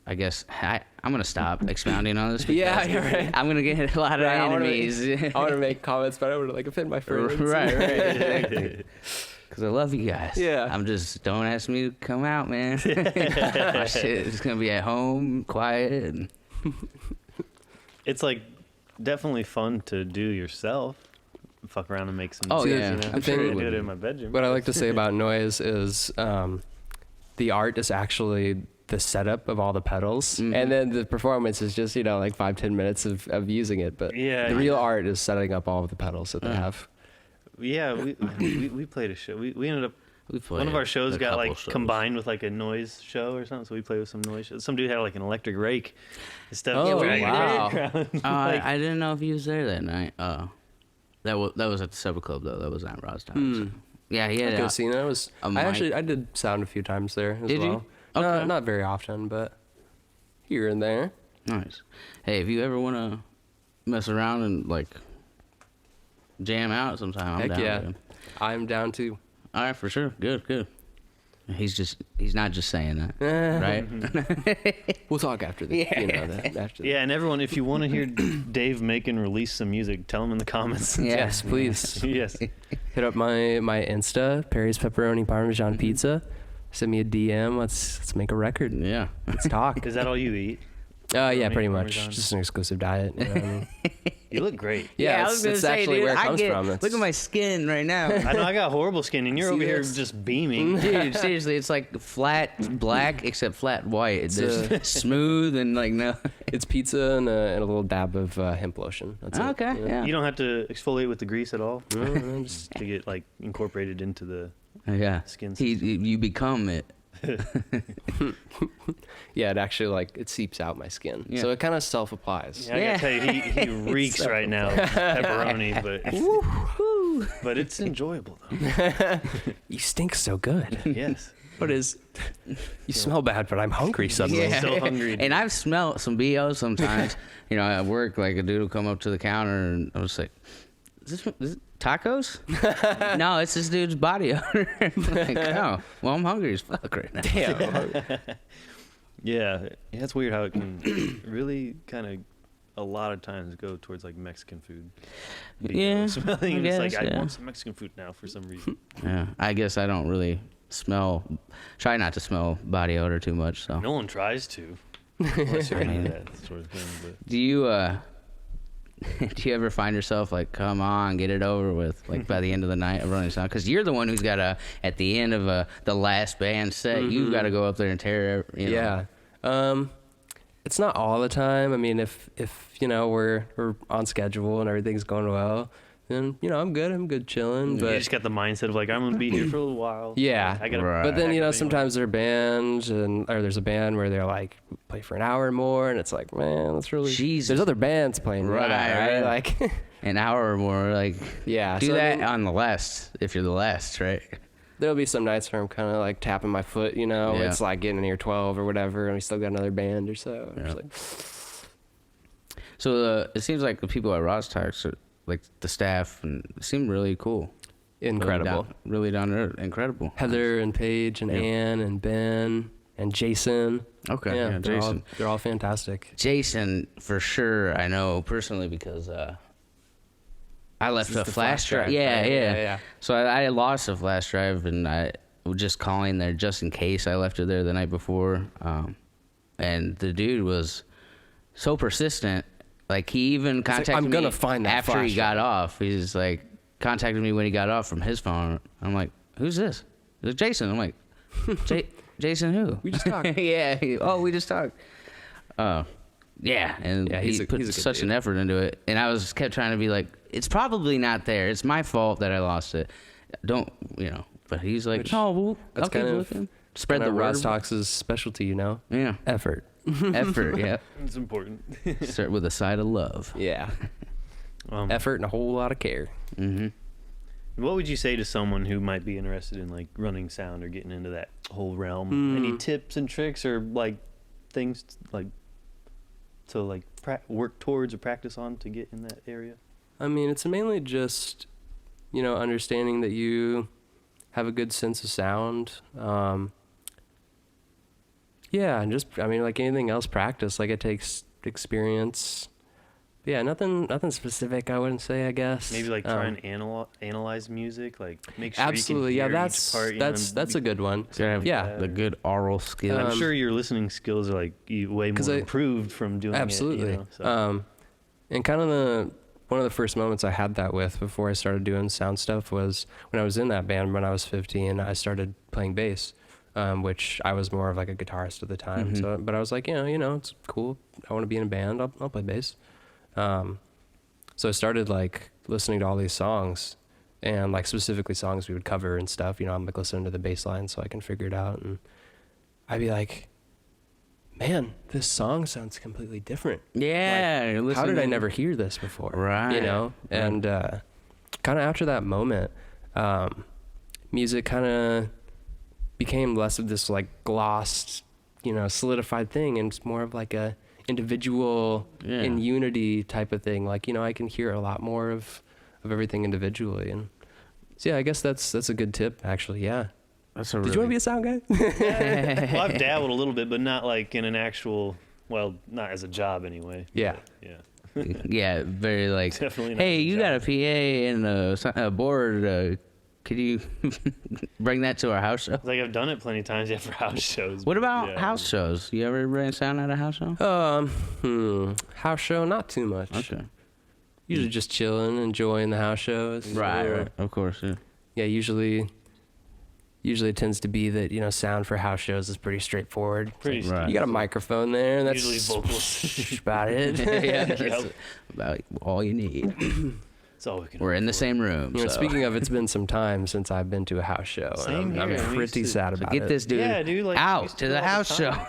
Speaker 1: I guess I'm gonna stop expounding on this.
Speaker 3: Yeah,
Speaker 1: because
Speaker 3: you're right.
Speaker 1: I'm gonna get a lot of
Speaker 3: Right,
Speaker 1: enemies.
Speaker 3: I want to make comments, but I don't want to like offend my friends.
Speaker 1: right, exactly. Because I love you guys.
Speaker 3: Yeah.
Speaker 1: I'm just, don't ask me to come out, man. My shit is gonna be at home, quiet. And
Speaker 2: It's like definitely fun to do yourself. Fuck around and make some.
Speaker 1: Oh,
Speaker 2: tunes,
Speaker 1: yeah.
Speaker 2: you know?
Speaker 1: I'm
Speaker 2: I'm
Speaker 1: sure
Speaker 2: sure
Speaker 1: it
Speaker 2: I
Speaker 1: would
Speaker 2: do it
Speaker 1: be.
Speaker 2: in my bedroom.
Speaker 3: What I like to say about noise is the art is actually the setup of all the pedals, and then the performance is just, you know, like 5-10 minutes of using it. But
Speaker 2: Yeah,
Speaker 3: the
Speaker 2: yeah.
Speaker 3: real art is setting up all of the pedals that they have.
Speaker 2: Yeah, we played a show. We ended up.
Speaker 1: we played
Speaker 2: One of our shows
Speaker 1: a
Speaker 2: got
Speaker 1: couple
Speaker 2: like
Speaker 1: shows.
Speaker 2: combined with like a noise show or something, so we played with some noise shows. Some dude had like an electric rake and stuff.
Speaker 3: Oh,
Speaker 2: Right.
Speaker 3: wow.
Speaker 1: I didn't know if he was there that night. That was at the Supper Club though. That was not Rozz-Tox. Yeah, he
Speaker 3: I
Speaker 1: had.
Speaker 3: could have seen it.
Speaker 1: mic.
Speaker 3: I did sound a few times there as
Speaker 1: Did you?
Speaker 3: well.
Speaker 1: Okay.
Speaker 3: Not very often, but here and there.
Speaker 1: Nice. Hey, if you ever want to mess around and like jam out sometime, I'm
Speaker 3: Heck
Speaker 1: down.
Speaker 3: yeah.
Speaker 1: Man.
Speaker 3: I'm down too.
Speaker 1: All right, for sure. Good. He's not just saying that, right?
Speaker 3: We'll talk after this. You know that after.
Speaker 2: Yeah, and everyone, if you want to hear Dave make and release some music, tell him in the comments.
Speaker 1: Yeah.
Speaker 3: Yes, please.
Speaker 2: Yes.
Speaker 3: Hit up my Insta, Perry's Pepperoni Parmesan Pizza. Send me a DM. Let's make a record.
Speaker 1: Yeah.
Speaker 3: Let's talk.
Speaker 2: Is that all you eat?
Speaker 3: Yeah,
Speaker 2: Pepperoni
Speaker 3: pretty much.
Speaker 2: Parmesan?
Speaker 3: Just an exclusive diet. You know what I mean?
Speaker 2: You look great.
Speaker 3: Yeah,
Speaker 1: I was gonna
Speaker 3: it's
Speaker 1: say,
Speaker 3: actually
Speaker 1: dude,
Speaker 3: where it
Speaker 1: I
Speaker 3: comes
Speaker 1: get,
Speaker 3: from.
Speaker 1: Look at my skin right now.
Speaker 2: I know I got horrible skin, and you're
Speaker 3: See
Speaker 2: over here
Speaker 3: this?
Speaker 2: just beaming.
Speaker 1: Dude, seriously, it's like flat black except flat white. It's just smooth and like no.
Speaker 3: It's pizza and a little dab of hemp lotion. That's it.
Speaker 1: Okay, yeah.
Speaker 2: You don't have to exfoliate with the grease at all
Speaker 3: No, just-
Speaker 2: to get like incorporated into the
Speaker 1: Yeah.
Speaker 2: skin.
Speaker 1: You become it.
Speaker 3: yeah, it actually it seeps out my skin,
Speaker 1: Yeah.
Speaker 3: so it kind of self applies.
Speaker 2: Yeah, I gotta tell you, he reeks right now, of pepperoni, but it's enjoyable though.
Speaker 3: You stink so good.
Speaker 2: Yes.
Speaker 3: What is? You smell bad, but I'm hungry suddenly.
Speaker 1: Yeah.
Speaker 2: So hungry.
Speaker 1: And I've smelled some BO sometimes. You know, at work, like a dude will come up to the counter and I was like, is this tacos? No, it's this dude's body odor. Like, oh, well, I'm hungry as fuck right now.
Speaker 3: Damn.
Speaker 2: Yeah, it's weird how it can really kind of a lot of times go towards like Mexican food.
Speaker 1: Yeah,
Speaker 2: Smelling, it's like
Speaker 1: I guess,
Speaker 2: I want some Mexican food now for some reason.
Speaker 1: Yeah, I guess I don't really try not to smell body odor too much. So
Speaker 2: No one tries to. Unless you're into that sort of thing. But.
Speaker 1: do you do you ever find yourself like, come on, get it over with, like by the end of the night of running sound? Because you're the one who's got to, at the end of the last band set, you've got to go up there and tear.
Speaker 3: Yeah. It's not all the time. I mean, if we're on schedule and everything's going well, then I'm good chilling. But
Speaker 2: you just got the mindset of like, I'm gonna be here for a little while.
Speaker 3: Yeah.
Speaker 2: I gotta.
Speaker 1: Right.
Speaker 3: But then
Speaker 2: anyway.
Speaker 3: sometimes there are bands or there's a band where they're like play for an hour or more, and it's like, man, that's really.
Speaker 1: Jesus.
Speaker 3: There's other bands playing. Right. Like.
Speaker 1: An hour or more, like
Speaker 3: Yeah.
Speaker 1: do
Speaker 3: so
Speaker 1: that
Speaker 3: then
Speaker 1: on the last, if you're the last, right?
Speaker 3: there'll be some nights where I'm kind of like tapping my foot.
Speaker 1: Yeah.
Speaker 3: It's like getting near 12 or whatever, and we still got another band or so.
Speaker 1: Yeah.
Speaker 3: It's like,
Speaker 1: So it seems like the people at Rozz-Tox, like the staff, and seem really cool.
Speaker 3: incredible.
Speaker 1: Really down to earth. Incredible.
Speaker 3: Heather and Paige and
Speaker 1: Yeah.
Speaker 3: Ann and Ben and Jason.
Speaker 1: Okay,
Speaker 3: Yeah,
Speaker 1: yeah, Jason.
Speaker 3: They're all fantastic.
Speaker 1: Jason, for sure, I know personally because I left
Speaker 3: This is
Speaker 1: a
Speaker 3: the
Speaker 1: flash drive.
Speaker 3: right?
Speaker 1: Yeah. So I lost a flash drive, and I was just calling there just in case I left it there the night before. And the dude was so persistent. Like, he even contacted
Speaker 3: I'm
Speaker 1: me
Speaker 3: gonna find that
Speaker 1: after
Speaker 3: flash
Speaker 1: he got off. He's like, contacted me when he got off from his phone. I'm like, who's this? He's like, Jason. I'm like, Jason who?
Speaker 3: We just talked.
Speaker 1: Yeah. We just talked. Yeah, and
Speaker 3: Yeah,
Speaker 1: he
Speaker 3: he's a
Speaker 1: put
Speaker 3: good
Speaker 1: such
Speaker 3: dude.
Speaker 1: an effort into it, and I kept trying to be like, it's probably not there. It's my fault that I lost it. Don't. But he's like,
Speaker 3: Which-
Speaker 1: no, well,
Speaker 3: that's
Speaker 1: I'll keep
Speaker 3: kind of
Speaker 1: looking. Spread the
Speaker 3: Kind of
Speaker 1: word.
Speaker 3: Rozz-Tox's specialty,
Speaker 1: Yeah,
Speaker 3: effort.
Speaker 1: effort. Yeah,
Speaker 2: It's important.
Speaker 1: start with a side of love.
Speaker 3: Yeah,
Speaker 2: Effort.
Speaker 3: effort and a whole lot of care.
Speaker 1: Mm-hmm.
Speaker 2: What would you say to someone who might be interested in like running sound or getting into that whole realm? Any tips and tricks or like things like to like work towards or practice on to get in that area?
Speaker 3: I mean, it's mainly just, understanding that you have a good sense of sound. Yeah, and just, like anything else, practice. Like, it takes experience. Yeah, nothing specific, I wouldn't say, I guess.
Speaker 2: Maybe like try and analyze music, like make sure
Speaker 3: absolutely,
Speaker 2: you can hear
Speaker 3: yeah,
Speaker 2: each part.
Speaker 3: that's a good one.
Speaker 1: Gotta have
Speaker 3: Yeah.
Speaker 1: the good oral skill.
Speaker 2: I'm sure your listening skills are like way more improved from doing
Speaker 3: Absolutely.
Speaker 2: it. So.
Speaker 3: And kind of one of the first moments I had that with before I started doing sound stuff was when I was in that band when I was 15. I started playing bass, which I was more of like a guitarist at the time. So, but I was like, it's cool. I want to be in a band. I'll play bass. So I started like listening to all these songs, and like specifically songs we would cover and stuff. I'm like listening to the bass line so I can figure it out, and I'd be like, man, this song sounds completely different.
Speaker 1: Yeah, you're
Speaker 3: How did I
Speaker 1: listening-
Speaker 3: never hear this before?
Speaker 1: Right.
Speaker 3: And kind of after that moment, music kind of became less of this like glossed, solidified thing, and it's more of like a individual in unity type of thing. Like, I can hear a lot more of everything individually. And so, yeah, I guess that's a good tip, actually. Yeah.
Speaker 1: That's a
Speaker 3: Did you want to be a sound guy?
Speaker 2: Well, I've dabbled a little bit, but not like in an actual, well, not as a job anyway.
Speaker 3: Yeah.
Speaker 2: Yeah.
Speaker 1: Yeah, very like,
Speaker 2: Definitely not
Speaker 1: hey,
Speaker 2: a
Speaker 1: you
Speaker 2: job.
Speaker 1: got a PA and a board. Could you bring that to our house show?
Speaker 2: Like I've done it plenty of times, yeah, for house shows.
Speaker 1: What
Speaker 2: but,
Speaker 1: about
Speaker 2: yeah.
Speaker 1: house shows? You ever ran sound at a house show?
Speaker 3: House show, not too much.
Speaker 1: Okay.
Speaker 3: Usually just chilling, enjoying the house shows.
Speaker 1: Right. Of course, yeah.
Speaker 3: Yeah, usually it tends to be that, sound for house shows is pretty straightforward.
Speaker 2: Pretty
Speaker 1: Right.
Speaker 3: You got a microphone there, and that's
Speaker 2: Usually vocals.
Speaker 3: about it.
Speaker 1: Yeah, that's
Speaker 2: Yep.
Speaker 1: about all you need.
Speaker 2: That's all we can.
Speaker 1: We're in the same room. So.
Speaker 3: Speaking of, it's been some time since I've been to a house show.
Speaker 2: Same
Speaker 3: and I'm
Speaker 2: here. We
Speaker 3: pretty
Speaker 2: used to-
Speaker 3: sad
Speaker 1: So
Speaker 3: about
Speaker 1: get
Speaker 3: it.
Speaker 1: this dude,
Speaker 2: Yeah, dude, like, we
Speaker 1: out
Speaker 2: used
Speaker 1: to
Speaker 2: to
Speaker 1: the
Speaker 2: do all the
Speaker 1: house show.
Speaker 2: time.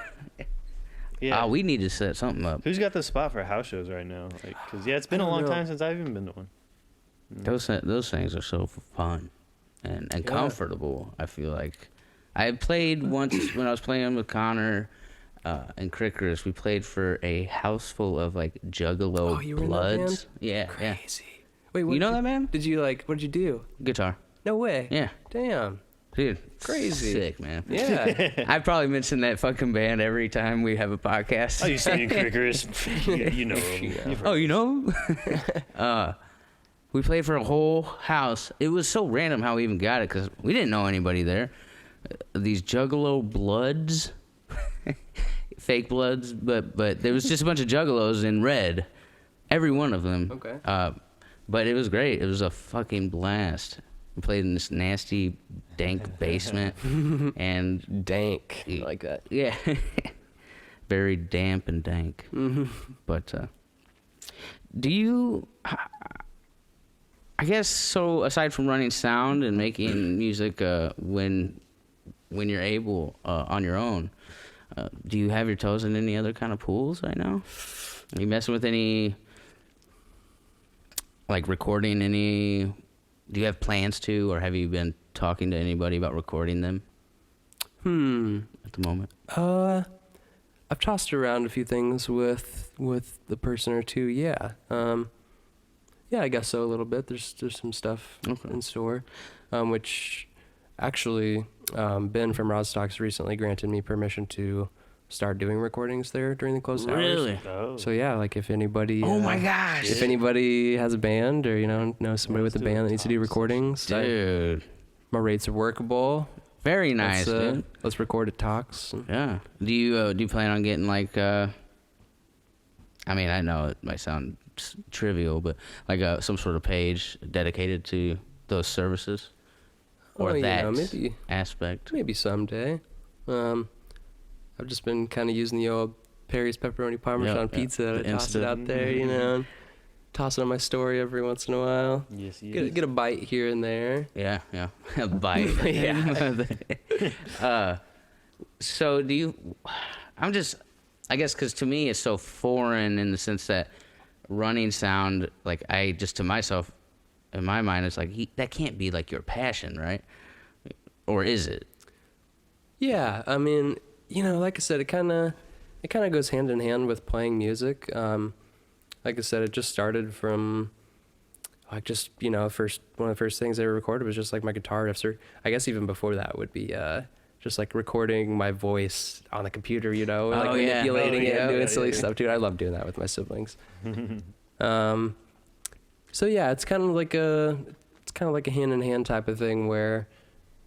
Speaker 2: Yeah.
Speaker 1: We need to set something up.
Speaker 2: Who's got the spot for house shows right now? Like, cause it's been a
Speaker 3: I don't
Speaker 2: long
Speaker 3: know.
Speaker 2: time since I've even been to one.
Speaker 1: Those things are so fun and comfortable. I feel like I played once when I was playing with Connor and Crickers. We played for a house full of like Juggalo
Speaker 3: Oh, you were in that
Speaker 1: Bloods.
Speaker 3: band?
Speaker 1: Yeah, yeah.
Speaker 3: Crazy. Wait,
Speaker 1: You know that band?
Speaker 3: Did you like? What did you do?
Speaker 1: Guitar.
Speaker 3: No way.
Speaker 1: Yeah.
Speaker 3: Damn.
Speaker 1: Dude,
Speaker 3: Crazy.
Speaker 1: sick, man.
Speaker 3: Yeah.
Speaker 1: I probably mention that fucking band every time we have a podcast.
Speaker 2: Oh, you singing crickers? you know them. You've heard
Speaker 1: Oh, you know? We played for a whole house. It was so random how we even got it because we didn't know anybody there. These Juggalo Bloods, fake Bloods, but there was just a bunch of Juggalos in red, every one of them.
Speaker 3: Okay.
Speaker 1: But it was great. It was a fucking blast. We played in this nasty, dank basement, and
Speaker 3: Dank. I like that.
Speaker 1: yeah, very damp and dank.
Speaker 3: Mm-hmm.
Speaker 1: But do you? I guess so. Aside from running sound and making music, when you're able on your own, do you have your toes in any other kind of pools right now? Are you messing with any, like recording any? Do you have plans to, or have you been talking to anybody about recording them at the moment?
Speaker 3: I've tossed around a few things with the person or two. Yeah. Yeah, I guess so a little bit. There's some stuff in store, which actually Ben from Rozz-Tox recently granted me permission to start doing recordings there during the closed hours.
Speaker 1: Really?
Speaker 2: Oh.
Speaker 3: So yeah, like if anybody
Speaker 1: Oh my gosh!
Speaker 3: if anybody has a band or knows somebody with a band that needs to do recordings,
Speaker 1: Dude,
Speaker 3: my rates are workable.
Speaker 1: very nice, dude.
Speaker 3: Let's record at Tox.
Speaker 1: Yeah. Do you plan on getting like? I mean, I know it might sound trivial, but like some sort of page dedicated to those services, or
Speaker 3: maybe
Speaker 1: aspect.
Speaker 3: maybe someday. I've just been kind of using the old Perry's pepperoni parmesan pizza.
Speaker 1: The
Speaker 3: I toss it
Speaker 1: Insta.
Speaker 3: out there, and toss it on my story every once in a while.
Speaker 2: Yes,
Speaker 3: Get a bite here and there.
Speaker 1: Yeah, a bite. So do you? I guess because to me it's so foreign in the sense that running sound, like I just to myself, in my mind, it's like that can't be like your passion, right? Or is it?
Speaker 3: Yeah, I mean, like I said, it kind of goes hand in hand with playing music. Like I said, it just started from like just one of the first things I ever recorded was just like my guitar riffs, or I guess even before that would be just like recording my voice on the computer, like manipulating it and doing silly stuff, dude. I love doing that with my siblings. So yeah, it's kind of like a hand in hand type of thing where,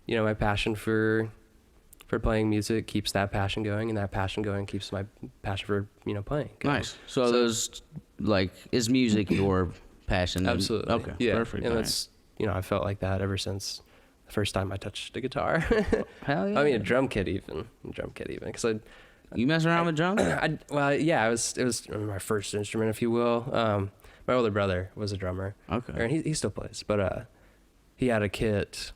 Speaker 3: my passion for playing music keeps that passion going, and that passion going keeps my passion for playing going.
Speaker 1: Nice. So those, like, is music your passion?
Speaker 3: Absolutely.
Speaker 1: Okay.
Speaker 3: Yeah.
Speaker 1: Perfect.
Speaker 3: And
Speaker 1: All
Speaker 3: that's I felt like that ever since the first time I touched a guitar.
Speaker 1: Hell yeah.
Speaker 3: I mean, a drum kit even, because
Speaker 1: You mess around with drums?
Speaker 3: it was my first instrument, if you will. My older brother was a drummer.
Speaker 1: Okay.
Speaker 3: And he still plays, but he had a kit,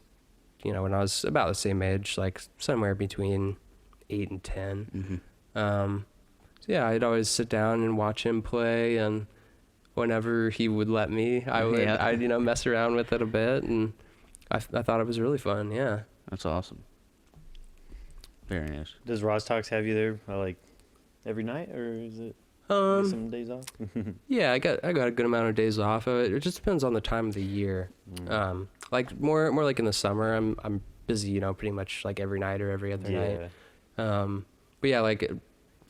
Speaker 3: when I was about the same age, like somewhere between 8 and 10.
Speaker 1: Mm-hmm.
Speaker 3: So yeah, I'd always sit down and watch him play, and whenever he would let me, I'd mess around with it a bit, and I thought it was really fun. Yeah.
Speaker 1: That's awesome. Very nice.
Speaker 2: Does Rozz-Tox have you there like every night, or is it some days off?
Speaker 3: Yeah, I got a good amount of days off of it. It just depends on the time of the year. Like more like in the summer, I'm busy, pretty much like every night or every other night. But yeah, like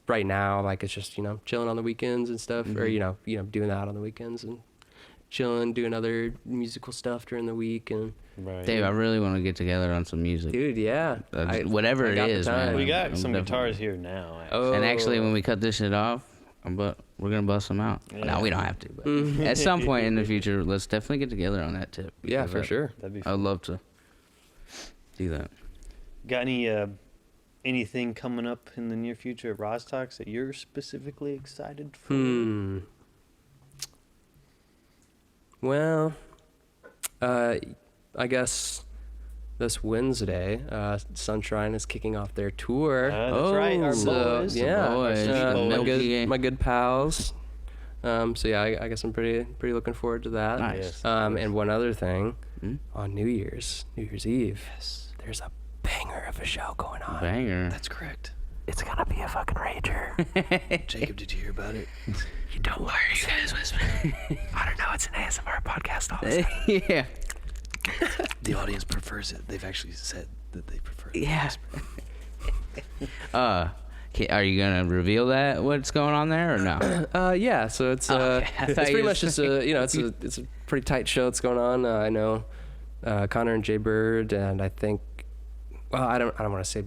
Speaker 3: right now, like it's just chilling on the weekends and stuff, or doing that on the weekends and chilling, doing other musical stuff during the week. And
Speaker 2: Right.
Speaker 1: Dave, I really want to get together on some music.
Speaker 3: dude, yeah,
Speaker 1: Whatever
Speaker 3: I
Speaker 1: it
Speaker 3: got the
Speaker 1: is,
Speaker 3: time.
Speaker 1: man.
Speaker 2: We got
Speaker 1: I'm
Speaker 2: some
Speaker 1: definitely-
Speaker 2: guitars here now.
Speaker 3: Oh.
Speaker 1: And actually, when we cut this shit off, we're gonna bust them out.
Speaker 2: Yeah.
Speaker 1: No, we don't have to. But at some point in the future, let's definitely get together on that tip.
Speaker 3: Yeah,
Speaker 1: because
Speaker 3: for sure.
Speaker 2: That'd be
Speaker 1: I'd
Speaker 2: fun.
Speaker 1: love to do that.
Speaker 2: Got anything coming up in the near future at Rozz-Tox that you're specifically excited for?
Speaker 3: Well, I guess this Wednesday, Sunshine is kicking off their tour.
Speaker 2: That's right, our
Speaker 3: So,
Speaker 2: boys.
Speaker 3: yeah,
Speaker 1: boys,
Speaker 3: my good pals. So yeah, I guess I'm pretty looking forward to that.
Speaker 1: Nice.
Speaker 2: Yes.
Speaker 3: And one other thing,
Speaker 1: Hmm?
Speaker 3: on New Year's Eve, there's a banger of a show going on.
Speaker 1: Banger.
Speaker 2: That's correct.
Speaker 3: It's gonna be a fucking rager.
Speaker 2: Jacob, did you hear about it?
Speaker 3: You don't worry, you guys whispering. I don't know. It's an ASMR podcast. All the time.
Speaker 1: Yeah.
Speaker 2: The audience prefers it. They've actually said that they prefer it.
Speaker 1: Yeah. Are you gonna reveal that what's going on there or no?
Speaker 3: Yeah. So it's
Speaker 1: Okay. I
Speaker 3: it's
Speaker 1: thought
Speaker 3: pretty
Speaker 1: you
Speaker 3: much just a it's a pretty tight show that's going on. I know Connor and Jay Bird, and I think I don't want to say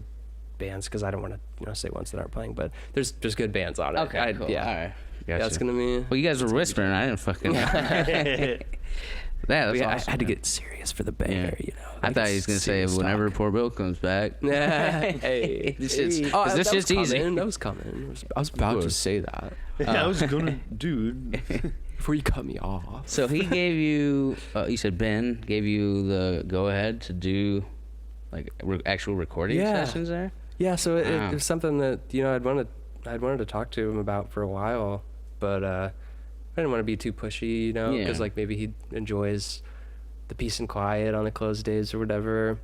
Speaker 3: bands because I don't want to say ones that aren't playing, but there's good bands on it.
Speaker 1: Okay, cool.
Speaker 3: Yeah.
Speaker 1: All right.
Speaker 3: Yeah, it's
Speaker 1: Gotcha.
Speaker 3: gonna be.
Speaker 1: Well, you guys were whispering. I didn't fucking. Yeah, that's
Speaker 3: I
Speaker 1: awesome.
Speaker 3: had to
Speaker 1: man.
Speaker 3: get serious for the banger, you know.
Speaker 1: I thought he was gonna say whenever poor Bill comes back.
Speaker 3: Hey,
Speaker 1: This shit's-
Speaker 3: oh,
Speaker 1: this
Speaker 3: that
Speaker 1: shit's
Speaker 3: was
Speaker 1: easy.
Speaker 3: coming. That was coming. I was about to say that
Speaker 2: I was gonna, dude.
Speaker 3: before you cut me off.
Speaker 1: So he gave you. You said Ben gave you the go ahead to do, like actual recording
Speaker 3: Yeah.
Speaker 1: sessions there.
Speaker 3: Yeah, so
Speaker 1: Wow.
Speaker 3: it was something that I'd wanted to talk to him about for a while, but I didn't want to be too pushy, because
Speaker 1: Yeah.
Speaker 3: like maybe he enjoys the peace and quiet on the closed days or whatever.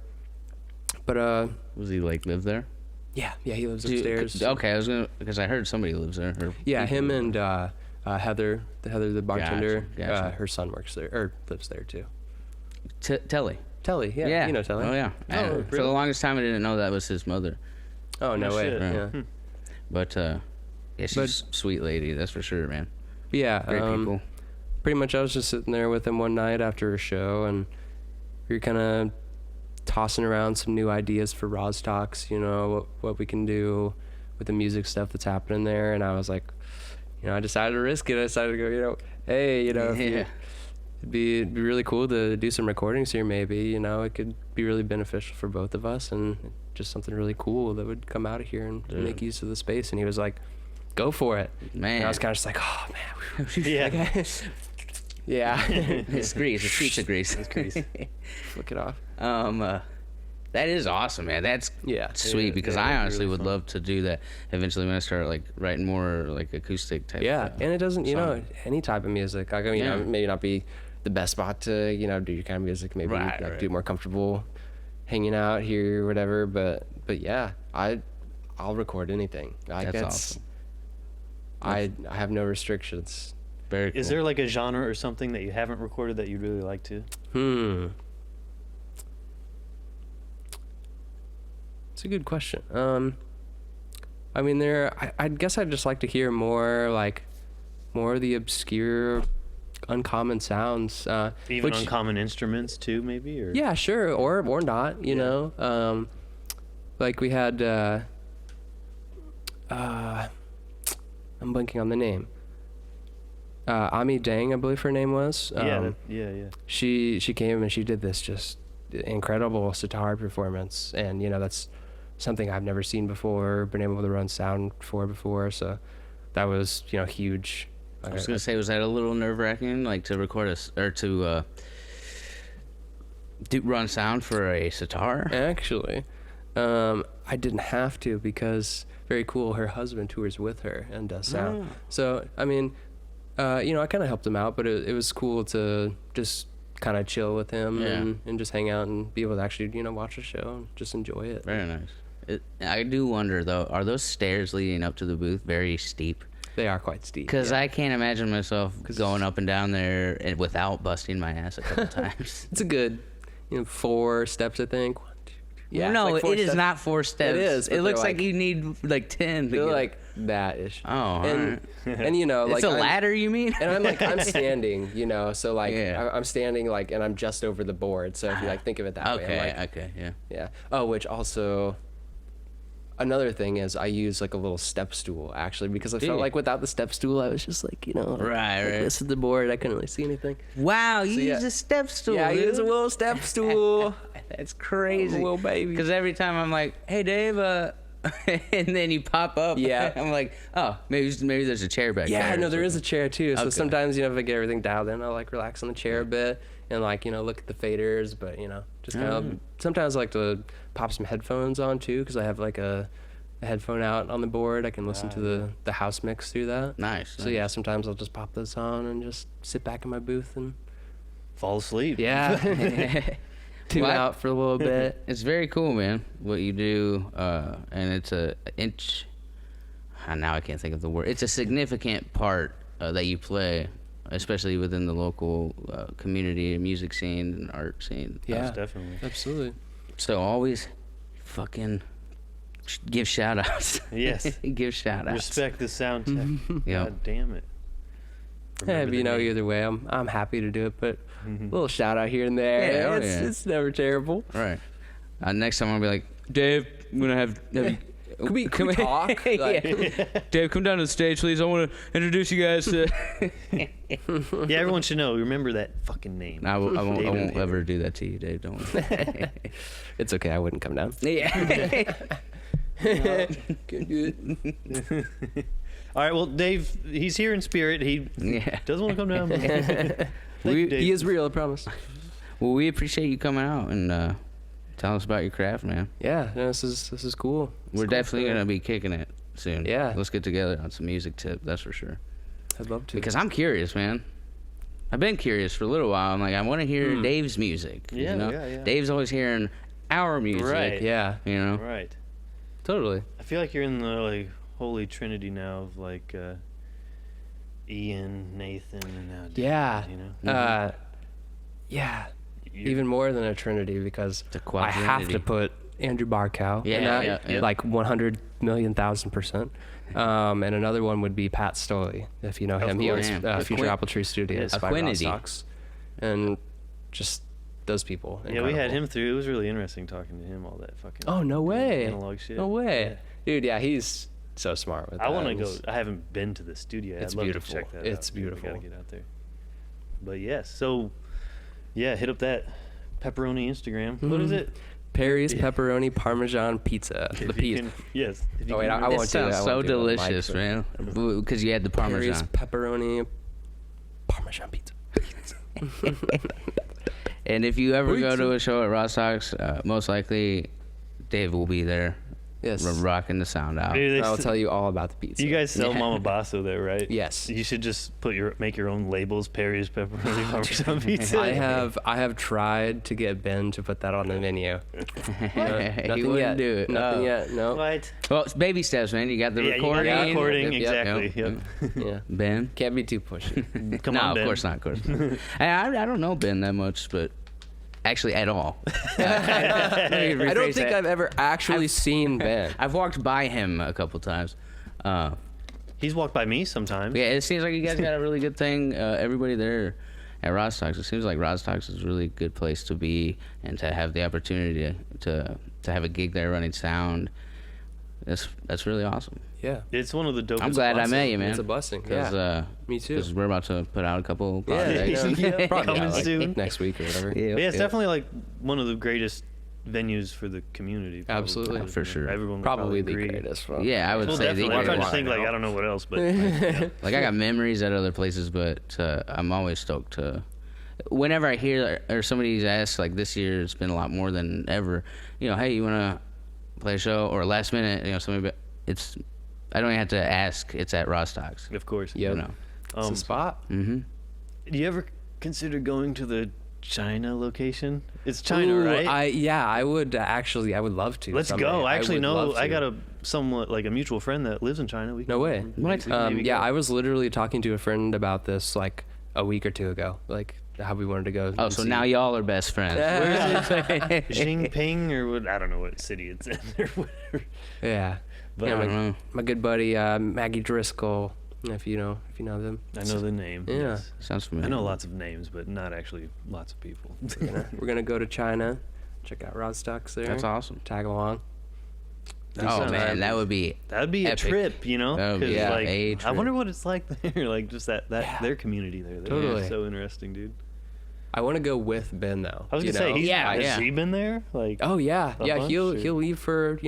Speaker 3: But
Speaker 1: Was he like live there?
Speaker 3: yeah, he lives
Speaker 1: Dude,
Speaker 3: upstairs.
Speaker 1: Okay, I was gonna because I heard somebody lives there. Or
Speaker 3: Yeah,
Speaker 1: people
Speaker 3: him
Speaker 1: live there.
Speaker 3: and Heather, the bartender.
Speaker 1: Gotcha.
Speaker 3: Her son works there or lives there too.
Speaker 1: Telly.
Speaker 3: Telly, yeah, you know Telly.
Speaker 1: Oh yeah.
Speaker 3: Oh,
Speaker 1: For the longest time, I didn't know that was his mother.
Speaker 3: Oh no
Speaker 2: No
Speaker 3: way.
Speaker 2: shit.
Speaker 3: Yeah.
Speaker 1: But yeah, she's a sweet lady. That's for sure, man.
Speaker 3: Yeah,
Speaker 1: Great people.
Speaker 3: pretty much I was just sitting there with him one night after a show, and we were kind of tossing around some new ideas for Rozz-Tox, what we can do with the music stuff that's happening there. And I was like, I decided to risk it. I decided to go, hey, if
Speaker 1: Yeah.
Speaker 3: it'd be really cool to do some recordings here maybe, it could be really beneficial for both of us, and just something really cool that would come out of here and make use of the space. And he was like, go for it.
Speaker 1: Man.
Speaker 3: And I was kind of just like, oh man.
Speaker 2: Yeah.
Speaker 3: Yeah.
Speaker 1: It's grease. It's pizza grease.
Speaker 3: It's grease. Flick it off.
Speaker 1: That is awesome, man. That's
Speaker 3: Yeah.
Speaker 1: sweet because
Speaker 2: yeah,
Speaker 1: I
Speaker 2: that'd be
Speaker 1: honestly
Speaker 2: really
Speaker 1: would
Speaker 2: fun.
Speaker 1: love to do that eventually when I start like writing more like acoustic type.
Speaker 3: Yeah, and it doesn't,
Speaker 1: song.
Speaker 3: any type of music. Like,
Speaker 1: Yeah.
Speaker 3: maybe not be the best spot to, do your kind of music. Maybe
Speaker 1: Right.
Speaker 3: do more comfortable hanging out here or whatever. But yeah, I'll record anything. Like,
Speaker 1: That's awesome.
Speaker 3: I have no restrictions.
Speaker 1: Very cool.
Speaker 2: Is there like a genre or something that you haven't recorded that you'd really like to?
Speaker 3: It's a good question. I mean, I guess I'd just like to hear more of the obscure, uncommon sounds.
Speaker 2: Even
Speaker 3: which-
Speaker 2: uncommon instruments too, maybe? Or
Speaker 3: Yeah, sure, or not, you know. Like we had I'm blanking on the name. Ami Dang, I believe her name was.
Speaker 2: yeah.
Speaker 3: She came and she did this just incredible sitar performance, and that's something I've never seen before, been able to run sound for before. So that was huge.
Speaker 1: I was gonna say, was that a little nerve-wracking, like to record to run sound for a sitar?
Speaker 3: Actually, I didn't have to because very cool. Her husband tours with her and does sound.
Speaker 1: Oh.
Speaker 3: So I mean, I kind of helped him out, but it was cool to just kind of chill with him and just hang out and be able to actually watch the show and just enjoy it.
Speaker 1: Very nice. I do wonder though, are those stairs leading up to the booth very steep?
Speaker 3: They are quite steep.
Speaker 1: Because
Speaker 3: yeah.
Speaker 1: I can't imagine myself going up and down there and without busting my ass a couple times.
Speaker 3: It's a good 4 steps, I think. 1, 2, 3. Yeah,
Speaker 1: no,
Speaker 3: it's like 4
Speaker 1: it is
Speaker 3: steps.
Speaker 1: not 4 steps.
Speaker 3: It is, but
Speaker 1: It looks
Speaker 3: they're
Speaker 1: like you need like 10. To
Speaker 3: They're
Speaker 1: get
Speaker 3: like that-ish.
Speaker 1: Oh, all
Speaker 3: and
Speaker 1: right.
Speaker 3: and like
Speaker 1: It's a
Speaker 3: I'm-
Speaker 1: ladder, you mean?
Speaker 3: And I'm standing, so like
Speaker 1: Yeah.
Speaker 3: I'm standing like, and I'm just over the board. So if you like think of it that way, I'm like,
Speaker 1: Okay, yeah.
Speaker 3: yeah. Oh, which also another thing is I use like a little step stool actually, because I
Speaker 1: Do
Speaker 3: felt
Speaker 1: you?
Speaker 3: like without the step stool I was just like
Speaker 1: Right.
Speaker 3: this is the board. I couldn't really see anything.
Speaker 1: Wow, you
Speaker 3: So, yeah.
Speaker 1: use a step stool.
Speaker 3: Yeah, I
Speaker 1: dude.
Speaker 3: use a little step stool.
Speaker 1: That's crazy.
Speaker 3: Little baby.
Speaker 1: Because every time I'm like, hey, Dave, and then you pop up.
Speaker 3: Yeah.
Speaker 1: I'm like, oh, maybe there's a chair back there.
Speaker 3: Yeah,
Speaker 1: or
Speaker 3: no, there is a
Speaker 1: something.
Speaker 3: chair too. So
Speaker 1: Okay.
Speaker 3: sometimes if I get everything dialed in, I'll like relax on the chair a bit and like look at the faders, but just kind of sometimes I like to pop some headphones on too, because I have like a headphone out on the board. I can listen to the house mix through that.
Speaker 1: Nice.
Speaker 3: So yeah, sometimes I'll just pop those on and just sit back in my booth and
Speaker 2: fall asleep.
Speaker 3: tune
Speaker 1: Well,
Speaker 3: out for a little bit.
Speaker 1: It's very cool, man, what you do. And it's a now I can't think of the word. It's a significant part that you play, especially within the local community, music scene, and art scene.
Speaker 3: Yeah,
Speaker 2: Most definitely.
Speaker 3: absolutely.
Speaker 1: So always fucking give shout outs.
Speaker 2: Yes.
Speaker 1: Give shout outs.
Speaker 2: Respect the sound tech.
Speaker 1: Yep.
Speaker 2: God damn it.
Speaker 3: Yeah,
Speaker 2: Remember
Speaker 3: but you
Speaker 2: the
Speaker 3: know,
Speaker 2: name.
Speaker 3: either way, I'm happy to do it. But a little shout out here and there.
Speaker 1: Yeah, oh,
Speaker 3: It's never terrible.
Speaker 1: Right. Next time I'll be like, Dave, I'm gonna have you.
Speaker 3: Can we talk? Like,
Speaker 1: Dave, come down to the stage, please. I want to introduce you guys to.
Speaker 2: Yeah, everyone should know. Remember that fucking name.
Speaker 1: I won't
Speaker 2: David.
Speaker 1: ever do that to you, Dave. Don't worry.
Speaker 3: it's okay. I wouldn't come down.
Speaker 1: Yeah.
Speaker 2: All right, well, Dave, he's here in spirit. He
Speaker 1: Yeah.
Speaker 2: doesn't want to come down. Thank you, Dave.
Speaker 3: He is real, I promise.
Speaker 1: Well, we appreciate you coming out and tell us about your craft, man.
Speaker 3: Yeah, no, this is cool.
Speaker 1: We're definitely gonna be kicking it soon.
Speaker 3: Yeah.
Speaker 1: Let's get together on some music tip. That's for sure.
Speaker 3: I'd love to.
Speaker 1: Because I'm curious, man. I've been curious for a little while. I'm like, I want to hear Dave's music.
Speaker 2: Yeah,
Speaker 1: you know?
Speaker 2: yeah.
Speaker 1: Dave's always hearing our music.
Speaker 2: Right.
Speaker 3: Yeah,
Speaker 1: You know.
Speaker 2: Right.
Speaker 3: totally.
Speaker 2: I feel like you're in the like holy trinity now of like Ian, Nathan, and now Dave,
Speaker 3: Yeah.
Speaker 2: you know.
Speaker 3: Yeah.
Speaker 2: You-
Speaker 3: Even more than a trinity because
Speaker 1: It's a
Speaker 3: I have
Speaker 1: quadrinity.
Speaker 3: to put Andrew Barkow in
Speaker 1: Yeah,
Speaker 3: that,
Speaker 1: yeah.
Speaker 3: like 100,000,000%. And another one would be Pat Stoley, if you know him. He owns
Speaker 1: course.
Speaker 3: Future Apple Tree Studios by
Speaker 1: Affinity.
Speaker 3: Rozz-Tox. And just those people.
Speaker 2: Yeah, we had
Speaker 3: incredible.
Speaker 2: him through. It was really interesting talking to him. All that fucking.
Speaker 3: Oh, no way.
Speaker 2: Analog shit.
Speaker 3: No way.
Speaker 2: Yeah.
Speaker 3: Dude, yeah, he's so smart with that.
Speaker 2: I want to go.
Speaker 3: It's-
Speaker 2: I haven't been to the studio.
Speaker 3: It's
Speaker 2: I'd love
Speaker 3: beautiful.
Speaker 2: to check that out.
Speaker 3: It's
Speaker 2: dude. We
Speaker 3: beautiful.
Speaker 2: gotta get out there. But yes, so yeah, hit up that pepperoni Instagram. What is it?
Speaker 3: Perry's Pepperoni Parmesan Pizza.
Speaker 2: If
Speaker 3: The
Speaker 2: you
Speaker 3: pizza.
Speaker 2: can- yes. If you
Speaker 3: Oh, wait,
Speaker 2: can
Speaker 3: I
Speaker 2: remember-
Speaker 3: won't
Speaker 1: It
Speaker 3: do it.
Speaker 1: sounds
Speaker 3: I
Speaker 1: so
Speaker 3: won't do it on mic,
Speaker 1: delicious,
Speaker 3: but-
Speaker 1: man. Because you had the
Speaker 3: Perry's
Speaker 1: Parmesan.
Speaker 3: Pepperoni Parmesan Pizza.
Speaker 1: And if you ever go
Speaker 3: Pizza.
Speaker 1: to a show at Rozz-Tox, most likely Dave will be there,
Speaker 3: Yes.
Speaker 1: rocking the sound out.
Speaker 2: Dude,
Speaker 3: I'll tell you all about the pizza.
Speaker 2: you guys sell
Speaker 1: Yeah.
Speaker 2: Mama Basso there, right?
Speaker 3: Yes.
Speaker 2: You should just make your own labels. Perry's pepperoni Parmesan pizza.
Speaker 3: I have tried to get Ben to put that on the menu.
Speaker 1: He
Speaker 3: Nothing
Speaker 1: wouldn't
Speaker 3: yet.
Speaker 1: do it.
Speaker 3: Nothing
Speaker 1: Oh.
Speaker 3: yet. No.
Speaker 2: What?
Speaker 1: Well, it's baby steps, man. You got the
Speaker 2: Yeah, you got
Speaker 1: recording.
Speaker 2: the recording.
Speaker 3: Yep, yep,
Speaker 2: Exactly. Yep.
Speaker 3: Yeah.
Speaker 1: Ben.
Speaker 3: Can't be too pushy.
Speaker 2: Come
Speaker 1: no,
Speaker 2: on, Ben.
Speaker 1: of course not. Of course not. I don't know Ben that much, but actually at all.
Speaker 3: I don't think I've ever actually seen Ben.
Speaker 1: I've walked by him a couple times.
Speaker 2: He's walked by me sometimes.
Speaker 1: Yeah, it seems like you guys got a really good thing. Everybody there at Rozz-Tox. It seems like Rozz-Tox is a really good place to be and to have the opportunity to have a gig there running sound. That's really awesome.
Speaker 3: Yeah.
Speaker 2: It's one of the dopest.
Speaker 1: I'm glad I met you, man.
Speaker 3: It's a blessing.
Speaker 1: Because
Speaker 3: Yeah. Me too.
Speaker 1: Because we're about to put out a couple
Speaker 3: Yeah,
Speaker 1: projects.
Speaker 3: yeah. Probably
Speaker 2: Coming
Speaker 3: like
Speaker 2: soon.
Speaker 3: next week or whatever.
Speaker 1: Yeah,
Speaker 2: Yeah, it's
Speaker 1: yeah.
Speaker 2: definitely like one of the greatest venues for the community. probably.
Speaker 3: Absolutely.
Speaker 1: For sure.
Speaker 2: Everyone would
Speaker 3: Probably the
Speaker 2: agree.
Speaker 3: greatest one.
Speaker 1: Yeah, I would
Speaker 2: Well,
Speaker 1: say
Speaker 2: definitely. I'm
Speaker 1: the
Speaker 2: trying to
Speaker 3: Why
Speaker 2: think like
Speaker 3: not?
Speaker 2: I don't know what else, but
Speaker 1: like I got memories at other places, but I'm always stoked to. Whenever I hear or somebody's asked, like this year, it's been a lot more than ever. You know, hey, you want to play a show or last minute? You know, somebody. It's. I don't even have to ask. It's at Rozz-Tox.
Speaker 2: of course.
Speaker 3: Yep.
Speaker 1: You know.
Speaker 3: It's a spot.
Speaker 1: Mm-hmm.
Speaker 2: Do you ever consider going to the China location? It's China,
Speaker 3: Ooh,
Speaker 2: right?
Speaker 3: I would actually. I would love to.
Speaker 2: Let's
Speaker 3: someday.
Speaker 2: go. I actually
Speaker 3: would
Speaker 2: know.
Speaker 3: love
Speaker 2: I
Speaker 3: to.
Speaker 2: got a mutual friend that lives in China. We
Speaker 3: No
Speaker 2: can-
Speaker 3: way.
Speaker 1: What?
Speaker 2: we can maybe
Speaker 3: Yeah,
Speaker 2: go.
Speaker 3: I was literally talking to a friend about this like a week or two ago. Like how we wanted to go.
Speaker 1: Oh,
Speaker 3: and
Speaker 1: so
Speaker 3: see-
Speaker 1: now y'all are best friends.
Speaker 2: Jinping or what? I don't know what city it's in or whatever.
Speaker 3: Yeah.
Speaker 2: But
Speaker 3: Yeah,
Speaker 1: I don't know.
Speaker 3: my good buddy Maggie Driscoll. If you know them.
Speaker 2: I know the name.
Speaker 3: Yeah.
Speaker 2: Yes.
Speaker 1: Sounds familiar.
Speaker 2: I know lots of names, but not actually lots of people.
Speaker 3: We're gonna go to China. Check out Rozz-Tox there.
Speaker 1: That's awesome.
Speaker 3: Tag along.
Speaker 1: Oh
Speaker 2: sounds
Speaker 1: man,
Speaker 2: epic.
Speaker 1: that would be.
Speaker 2: That'd be
Speaker 1: Epic.
Speaker 2: a trip, you know?
Speaker 1: That would be
Speaker 2: 'Cause, like,
Speaker 1: a
Speaker 2: I
Speaker 1: trip.
Speaker 2: wonder what it's like there, like just that
Speaker 3: Yeah.
Speaker 2: their community there. They're
Speaker 3: Totally.
Speaker 2: so interesting, dude.
Speaker 3: I want to go with Ben though.
Speaker 2: I was
Speaker 3: you
Speaker 2: gonna say,
Speaker 3: know?
Speaker 2: has he been there? Like,
Speaker 3: Oh yeah,
Speaker 2: a
Speaker 3: yeah.
Speaker 2: bunch,
Speaker 3: He'll
Speaker 2: or-
Speaker 3: leave for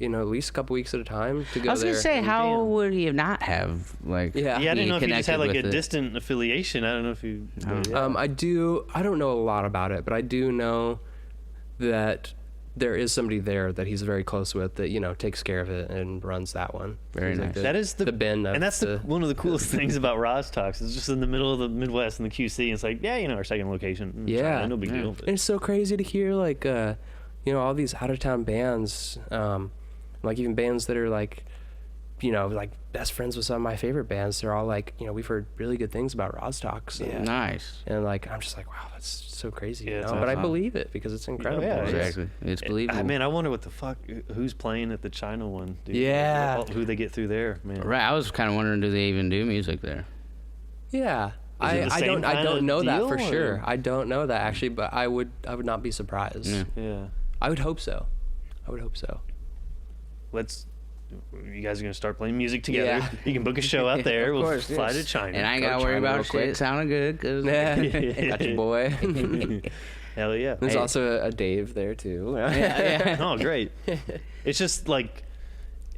Speaker 3: at least a couple weeks at a time to go
Speaker 1: I was
Speaker 3: there.
Speaker 1: gonna say, how
Speaker 2: Damn.
Speaker 1: would he not have like?
Speaker 3: Yeah.
Speaker 2: yeah, I didn't know if you just had like a
Speaker 1: connected with it?
Speaker 2: distant affiliation. I don't know if you. but yeah.
Speaker 3: I don't know a lot about it, but I do know that there is somebody there that he's very close with that takes care of it and runs that one.
Speaker 1: Very
Speaker 3: He's like
Speaker 1: nice.
Speaker 3: the-
Speaker 2: That is the
Speaker 3: Ben of
Speaker 2: and that's one of the coolest things about Rozz-Tox. It's just in the middle of the Midwest in the QC. And it's like, yeah, our second location.
Speaker 3: Yeah.
Speaker 2: China, no big
Speaker 1: Yeah.
Speaker 2: deal.
Speaker 3: And
Speaker 2: But
Speaker 3: it's so crazy to hear like all these out of town bands, like even bands that are like like best friends with some of my favorite bands. They're all like, we've heard really good things about Rozz-Tox. And,
Speaker 1: Nice.
Speaker 3: and like, I'm just like, wow, that's so crazy.
Speaker 2: Yeah, it's
Speaker 3: But I
Speaker 1: awesome.
Speaker 3: believe it because it's incredible.
Speaker 2: Yeah,
Speaker 1: Exactly. It's believable.
Speaker 2: Man, I wonder what the fuck, who's playing at the China one, dude.
Speaker 3: Yeah.
Speaker 2: Who they get through there, man.
Speaker 1: Right. I was kind of wondering, do they even do music there?
Speaker 3: Yeah.
Speaker 2: Is it the
Speaker 3: I
Speaker 2: same
Speaker 3: don't
Speaker 2: kinda
Speaker 3: know that
Speaker 2: deal,
Speaker 3: for
Speaker 2: or-
Speaker 3: sure. I don't know that actually, but I would not be surprised.
Speaker 1: Yeah.
Speaker 2: Yeah.
Speaker 3: I would hope so.
Speaker 2: You guys are gonna start playing music together.
Speaker 3: Yeah.
Speaker 2: You can book a show out there.
Speaker 1: Of
Speaker 2: we'll
Speaker 1: course,
Speaker 2: fly
Speaker 1: yes.
Speaker 2: to China.
Speaker 1: And I ain't
Speaker 3: Go
Speaker 1: got to
Speaker 3: to
Speaker 1: worry
Speaker 3: China
Speaker 1: about
Speaker 3: real quick.
Speaker 1: shit sounding good. Cause
Speaker 3: Yeah. Got your boy.
Speaker 2: Hell yeah.
Speaker 3: There's
Speaker 1: Hey.
Speaker 3: also a Dave there too.
Speaker 1: yeah.
Speaker 2: Oh, great. It's just like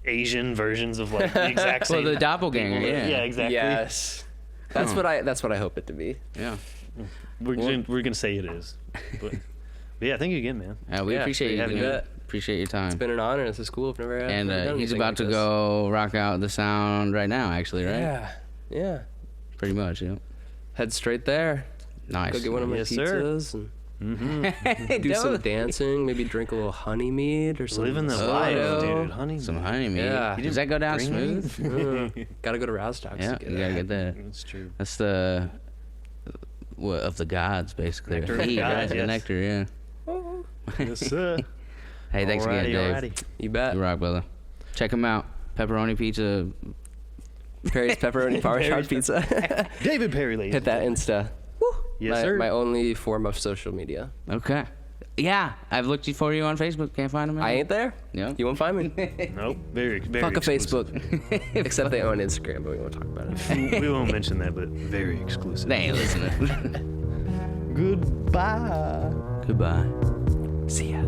Speaker 2: Asian versions of like the exact
Speaker 1: Well,
Speaker 2: same.
Speaker 1: the doppelganger,
Speaker 2: people.
Speaker 1: yeah.
Speaker 2: Yeah, exactly.
Speaker 3: Yes. That's what I hope it to be.
Speaker 1: Yeah.
Speaker 2: We're gonna say it is. But yeah, thank you again, man.
Speaker 1: We
Speaker 3: Yeah,
Speaker 1: appreciate you.
Speaker 3: you bet.
Speaker 1: Appreciate your time.
Speaker 3: It's been an honor. This is cool. I've never
Speaker 1: And
Speaker 3: never done
Speaker 1: he's
Speaker 3: anything
Speaker 1: about
Speaker 3: like
Speaker 1: to
Speaker 3: this.
Speaker 1: go rock out the sound right now, actually, right?
Speaker 3: Yeah. Yeah.
Speaker 1: Pretty much, yeah.
Speaker 3: Head straight there.
Speaker 1: Nice.
Speaker 3: Go get one of my
Speaker 2: Yes, sir.
Speaker 3: pizzas and
Speaker 2: Mm-hmm.
Speaker 3: do some dancing. Maybe drink a little honey mead or something.
Speaker 2: Living the
Speaker 1: Oh,
Speaker 2: life,
Speaker 3: Sourdough.
Speaker 2: dude. Honey.
Speaker 1: Some honey, man.
Speaker 3: Yeah.
Speaker 1: Does that go down
Speaker 2: Bring me?
Speaker 1: smooth?
Speaker 3: Gotta go to Rozz-Tox.
Speaker 1: Yeah,
Speaker 3: to get
Speaker 1: you gotta
Speaker 3: that.
Speaker 1: get that.
Speaker 2: That's true.
Speaker 1: That's the of the gods, basically.
Speaker 2: Nectar of the
Speaker 1: Feed, right?
Speaker 2: gods,
Speaker 1: The
Speaker 2: yes.
Speaker 1: nectar, yeah.
Speaker 2: Yes, sir.
Speaker 1: Hey, thanks again, Dave.
Speaker 3: You bet.
Speaker 1: You rock, brother. Check him out. Pepperoni pizza.
Speaker 3: Perry's Pepperoni Power Shard Pizza.
Speaker 2: David Perry, ladies.
Speaker 3: Hit that Insta.
Speaker 2: Yes, sir.
Speaker 3: My only form of social media.
Speaker 1: Okay. Yeah, I've looked for you on Facebook. Can't find him.
Speaker 3: I ain't there.
Speaker 1: Yeah.
Speaker 3: You won't find me.
Speaker 2: Nope. Very
Speaker 3: Fuck a
Speaker 2: exclusive.
Speaker 3: Facebook. Except they own Instagram, but we won't talk about it.
Speaker 2: We won't mention that, but very exclusive.
Speaker 1: They ain't listening.
Speaker 2: Goodbye.
Speaker 1: Goodbye.
Speaker 3: See ya.